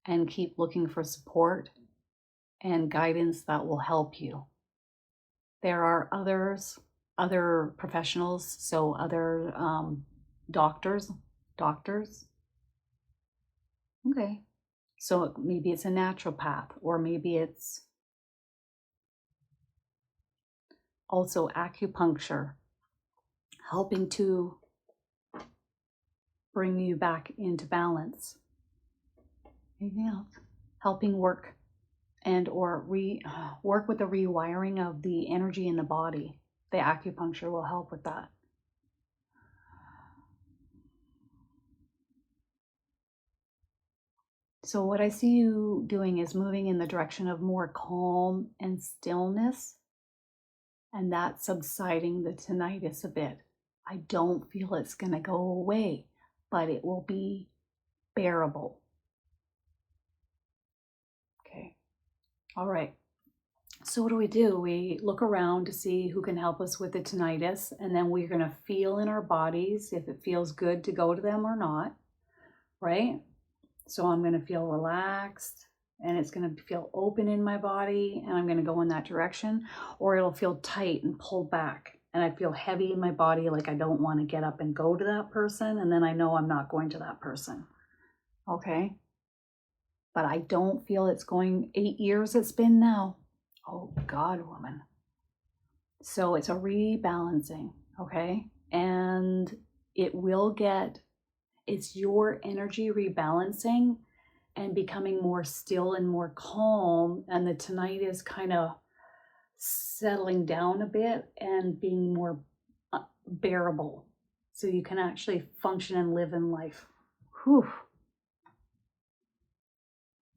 and keep looking for support and guidance that will help you. There are other professionals, so other doctors. Okay. So maybe it's a naturopath, or maybe it's also acupuncture, helping to bring you back into balance. Anything else? Helping work and or work with the rewiring of the energy in the body. The acupuncture will help with that. So what I see you doing is moving in the direction of more calm and stillness, and that's subsiding the tinnitus a bit. I don't feel it's going to go away, but it will be bearable. Okay. All right. So what do? We look around to see who can help us with the tinnitus, and then we're going to feel in our bodies if it feels good to go to them or not, right? So I'm going to feel relaxed, and it's going to feel open in my body, and I'm going to go in that direction, or it'll feel tight and pulled back, and I feel heavy in my body, like I don't want to get up and go to that person, and then I know I'm not going to that person. Okay? But I don't feel it's going 8 years it's been now. Oh God, woman. So it's a rebalancing, okay? And it will get, it's your energy rebalancing and becoming more still and more calm. And the tonight is kind of settling down a bit and being more bearable. So you can actually function and live in life. Whew.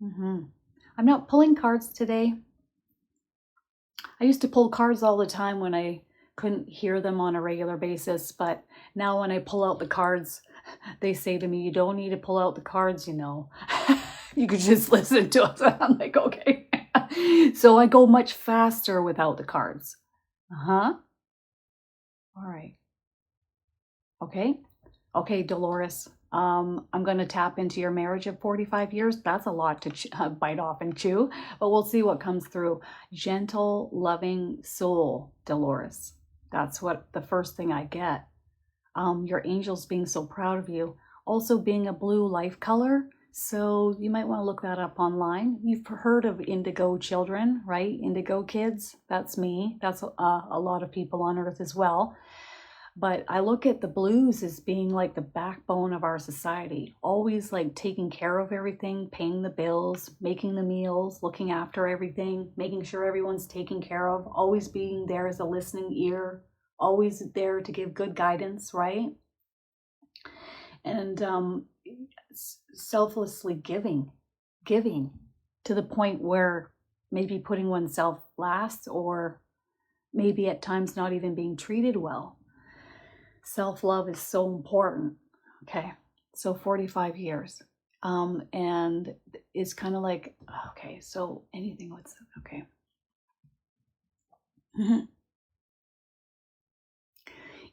I'm not pulling cards today. I used to pull cards all the time when I couldn't hear them on a regular basis, but now when I pull out the cards, they say to me, you don't need to pull out the cards, you know. You could just listen to it. I'm like, okay. So I go much faster without the cards. All right. Okay, Dolores. I'm going to tap into your marriage of 45 years. That's a lot to bite off and chew, but we'll see what comes through. Gentle, loving soul, Dolores. That's what the first thing I get. Your angels being so proud of you. Also being a blue life color. So you might want to look that up online. You've heard of indigo children, right? Indigo kids. That's me. That's a lot of people on earth as well. But I look at the blues as being like the backbone of our society, always like taking care of everything, paying the bills, making the meals, looking after everything, making sure everyone's taken care of, always being there as a listening ear, always there to give good guidance, right? And selflessly giving to the point where maybe putting oneself last, or maybe at times not even being treated well. Self-love is so important. Okay, so 45 years. And it's kind of like, okay, so anything, what's, okay.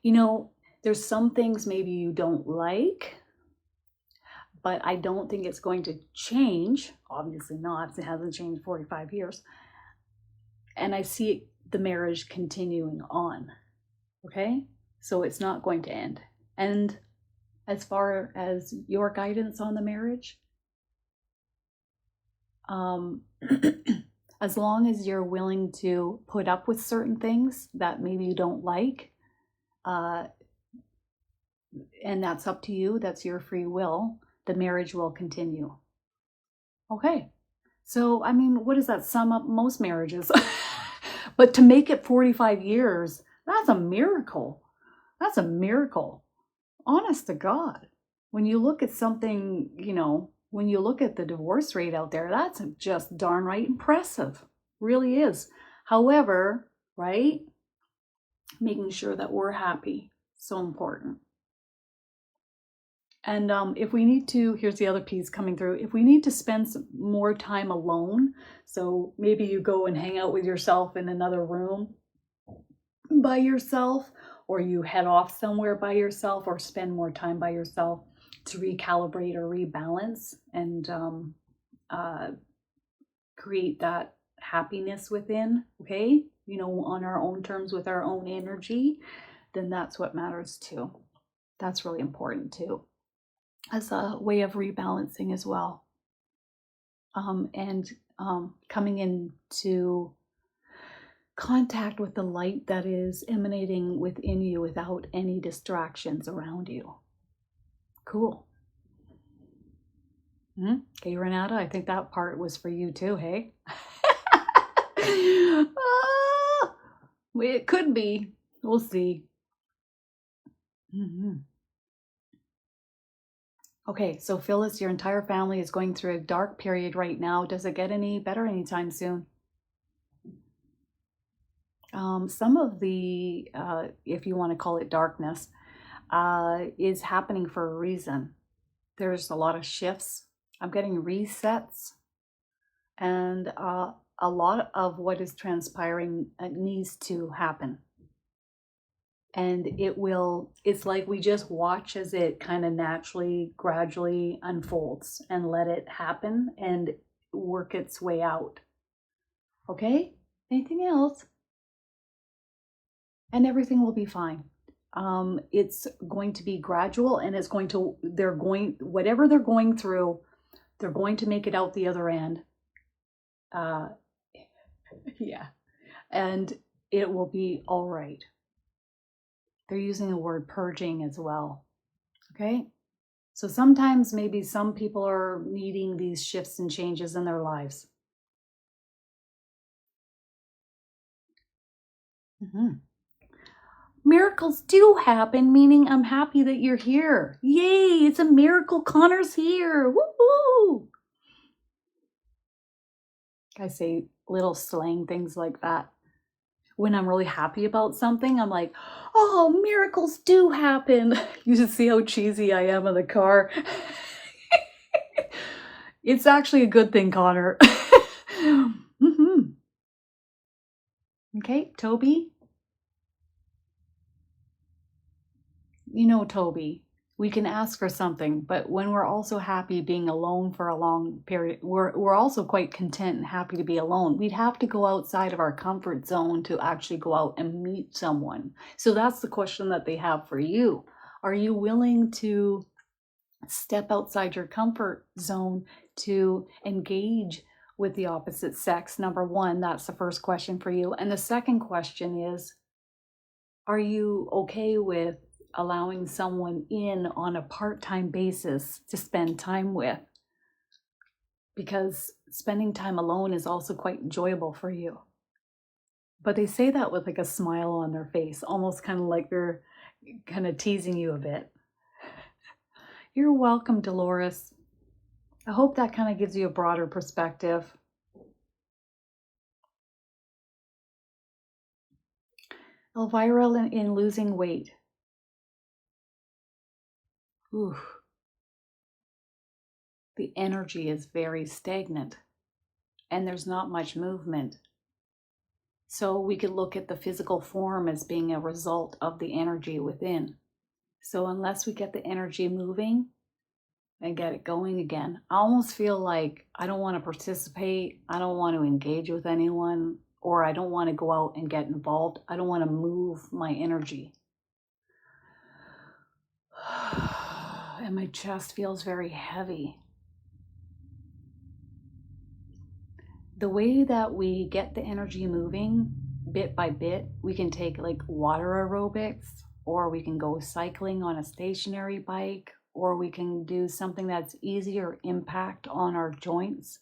You know, there's some things maybe you don't like, but I don't think it's going to change. Obviously not, it hasn't changed 45 years. And I see the marriage continuing on, okay? So it's not going to end. And as far as your guidance on the marriage, as long as you're willing to put up with certain things that maybe you don't like, and that's up to you, that's your free will, the marriage will continue. Okay. So, I mean, what does that sum up? Most marriages. But to make it 45 years, that's a miracle. That's a miracle. Honest to God. When you look at something, you know, when you look at the divorce rate out there, that's just darn right impressive. Really is. However, right? Making sure that we're happy. So important. And if we need to, here's the other piece coming through. If we need to spend some more time alone, so maybe you go and hang out with yourself in another room by yourself, or you head off somewhere by yourself, or spend more time by yourself to recalibrate or rebalance and create that happiness within, okay? You know, on our own terms with our own energy, then that's what matters too. That's really important too, as a way of rebalancing as well. And coming into contact with the light that is emanating within you without any distractions around you. Cool. Okay, Renata, I think that part was for you too, hey? It could be. We'll see. Okay, so Phyllis, your entire family is going through a dark period right now. Does it get any better anytime soon? Some of the, if you want to call it darkness, is happening for a reason. There's a lot of shifts. I'm getting resets, and a lot of what is transpiring needs to happen. And it's like we just watch as it kind of naturally, gradually unfolds and let it happen and work its way out. Okay? Anything else? And everything will be fine. It's going to be gradual, and it's going to, whatever they're going through, they're going to make it out the other end. Yeah. And it will be all right. They're using the word purging as well. Okay? So sometimes maybe some people are needing these shifts and changes in their lives. Miracles do happen, meaning I'm happy that you're here. Yay, it's a miracle. Connor's here. Woo-hoo! I say little slang things like that. When I'm really happy about something, I'm like, oh, miracles do happen. You should see how cheesy I am in the car. It's actually a good thing, Connor. Okay, Toby. You know, Toby, we can ask for something, but when we're also happy being alone for a long period, we're also quite content and happy to be alone. We'd have to go outside of our comfort zone to actually go out and meet someone. So that's the question that they have for you. Are you willing to step outside your comfort zone to engage with the opposite sex? Number one, that's the first question for you. And the second question is, are you okay with allowing someone in on a part-time basis to spend time with? Because spending time alone is also quite enjoyable for you. But they say that with like a smile on their face, almost kind of like they're kind of teasing you a bit. You're welcome, Dolores. I hope that kind of gives you a broader perspective. Elvira in losing weight. Ooh. The energy is very stagnant and there's not much movement. So we could look at the physical form as being a result of the energy within. So unless we get the energy moving and get it going again, I almost feel like I don't want to participate. I don't want to engage with anyone, or I don't want to go out and get involved. I don't want to move my energy. And my chest feels very heavy. The way that we get the energy moving bit by bit, we can take like water aerobics, or we can go cycling on a stationary bike, or we can do something that's easier impact on our joints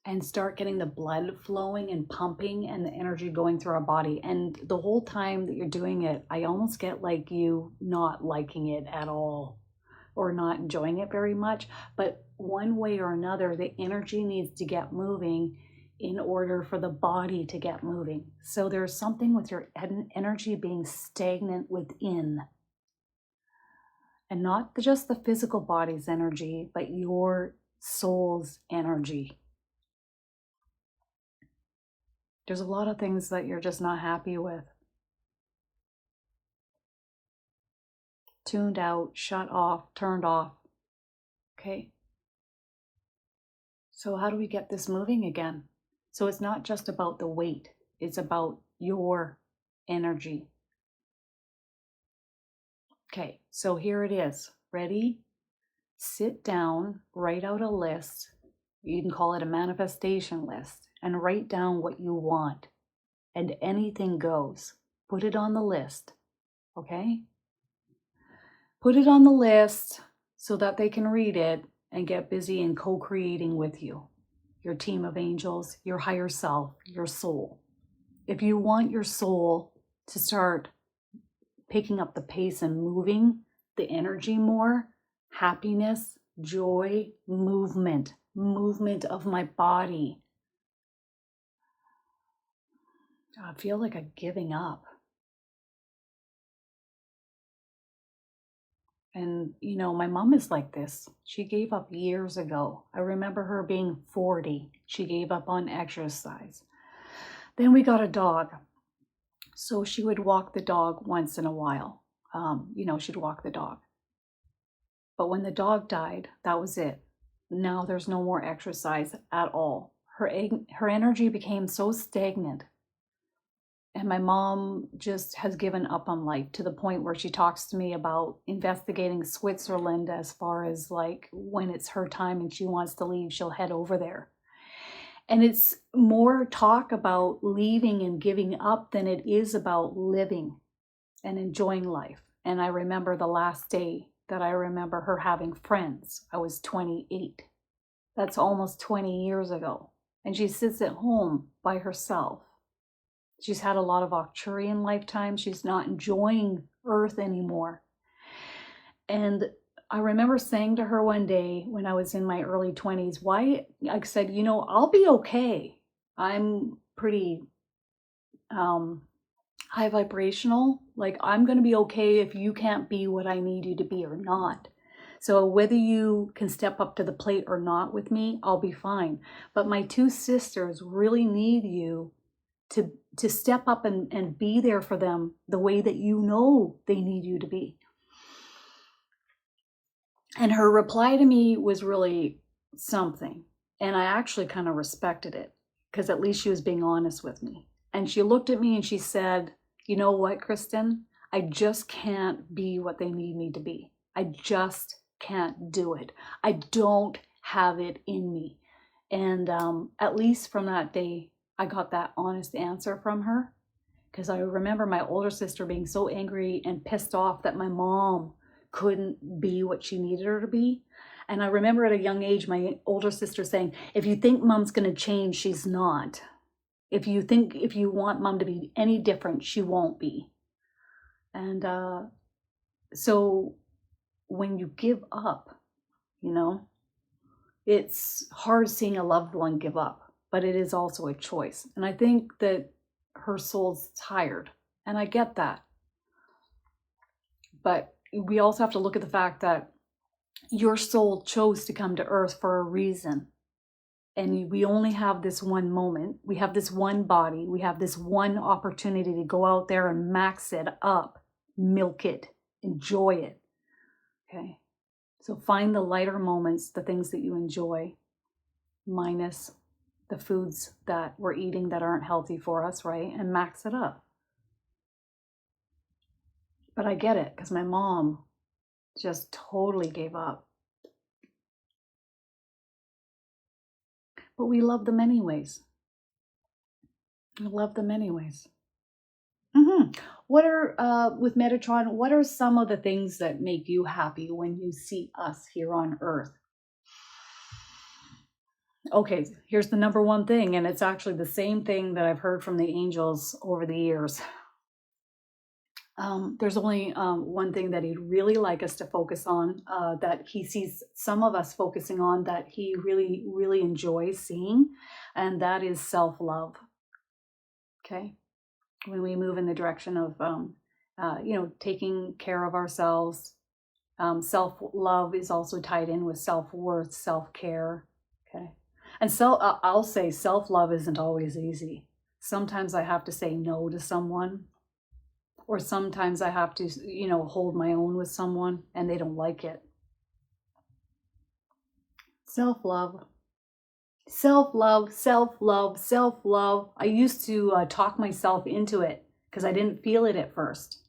and start getting the blood flowing and pumping and the energy going through our body. And the whole time that you're doing it, I almost get like you not liking it at all or not enjoying it very much. But one way or another, the energy needs to get moving in order for the body to get moving. So there's something with your energy being stagnant within. And not just the physical body's energy, but your soul's energy. There's a lot of things that you're just not happy with. Tuned out, shut off, turned off. Okay. So how do we get this moving again? So it's not just about the weight. It's about your energy. Okay, so here it is. Ready? Sit down, write out a list. You can call it a manifestation list, and write down what you want. And anything goes. Put it on the list. Okay? Put it on the list so that they can read it and get busy in co-creating with you. Your team of angels, your higher self, your soul. If you want your soul to start picking up the pace and moving the energy more, happiness, joy, movement of my body. I feel like I'm giving up. And, you know, my mom is like this. She gave up years ago. I remember her being 40. She gave up on exercise. Then we got a dog. So she would walk the dog once in a while. She'd walk the dog. But when the dog died, that was it. Now there's no more exercise at all. Her energy became so stagnant. And my mom just has given up on life to the point where she talks to me about investigating Switzerland as far as like when it's her time and she wants to leave, she'll head over there. And it's more talk about leaving and giving up than it is about living and enjoying life. And I remember the last day that I remember her having friends. I was 28. That's almost 20 years ago. And she sits at home by herself. She's had a lot of Arcturian lifetimes. She's not enjoying Earth anymore. And I remember saying to her one day when I was in my early 20s, why, I said, you know, I'll be okay. I'm pretty high vibrational. Like, I'm going to be okay if you can't be what I need you to be or not. So whether you can step up to the plate or not with me, I'll be fine. But my two sisters really need you to step up and be there for them the way that you know they need you to be. And her reply to me was really something. And I actually kind of respected it because at least she was being honest with me. And she looked at me and she said, you know what, Kristin? I just can't be what they need me to be. I just can't do it. I don't have it in me. And at least from that day, I got that honest answer from her, because I remember my older sister being so angry and pissed off that my mom couldn't be what she needed her to be. And I remember at a young age, my older sister saying, if you think mom's going to change, she's not. If you want mom to be any different, she won't be. And so when you give up, you know, it's hard seeing a loved one give up, but it is also a choice. And I think that her soul's tired, and I get that. But we also have to look at the fact that your soul chose to come to Earth for a reason. And we only have this one moment. We have this one body. We have this one opportunity to go out there and max it up, milk it, enjoy it. Okay? So find the lighter moments, the things that you enjoy, minus the foods that we're eating that aren't healthy for us, right? And max it up. But I get it, because my mom just totally gave up. But we love them anyways. We love them anyways. What are, with Metatron, what are some of the things that make you happy when you see us here on Earth? Okay, here's the number one thing, and it's actually the same thing that I've heard from the angels over the years. There's only one thing that he'd really like us to focus on, that he sees some of us focusing on, that he really, really enjoys seeing, and that is self-love. Okay? When we move in the direction of, taking care of ourselves, self-love is also tied in with self-worth, self-care. Okay? And I'll say self-love isn't always easy. Sometimes I have to say no to someone. Or sometimes I have to, hold my own with someone and they don't like it. Self-love. Self-love, self-love, self-love. I used to talk myself into it because I didn't feel it at first.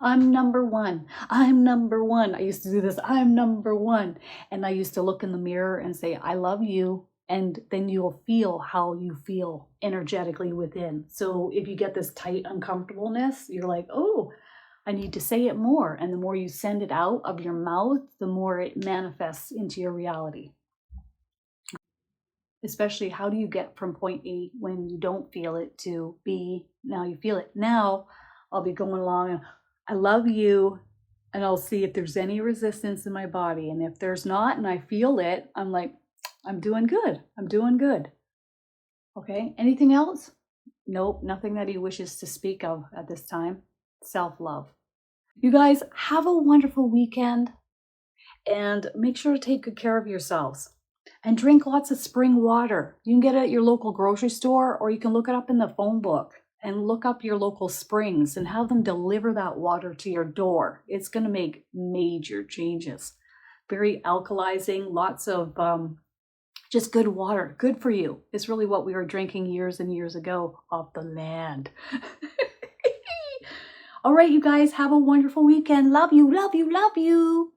I'm number one. I'm number one. I used to do this. I'm number one. And I used to look in the mirror and say, I love you. And then you'll feel how you feel energetically within. So if you get this tight uncomfortableness, you're like, oh, I need to say it more. And the more you send it out of your mouth, the more it manifests into your reality. Especially, how do you get from point A when you don't feel it to B, now you feel it. Now I'll be going along and I love you, and I'll see if there's any resistance in my body. And if there's not, and I feel it, I'm like, I'm doing good. I'm doing good. Okay. Anything else? Nope. Nothing that he wishes to speak of at this time. Self-love. You guys have a wonderful weekend, and make sure to take good care of yourselves and drink lots of spring water. You can get it at your local grocery store, or you can look it up in the phone book and look up your local springs and have them deliver that water to your door. It's going to make major changes. Very alkalizing, lots of just good water, good for you. It's really what we were drinking years and years ago off the land. All right, you guys, have a wonderful weekend. Love you, love you, love you.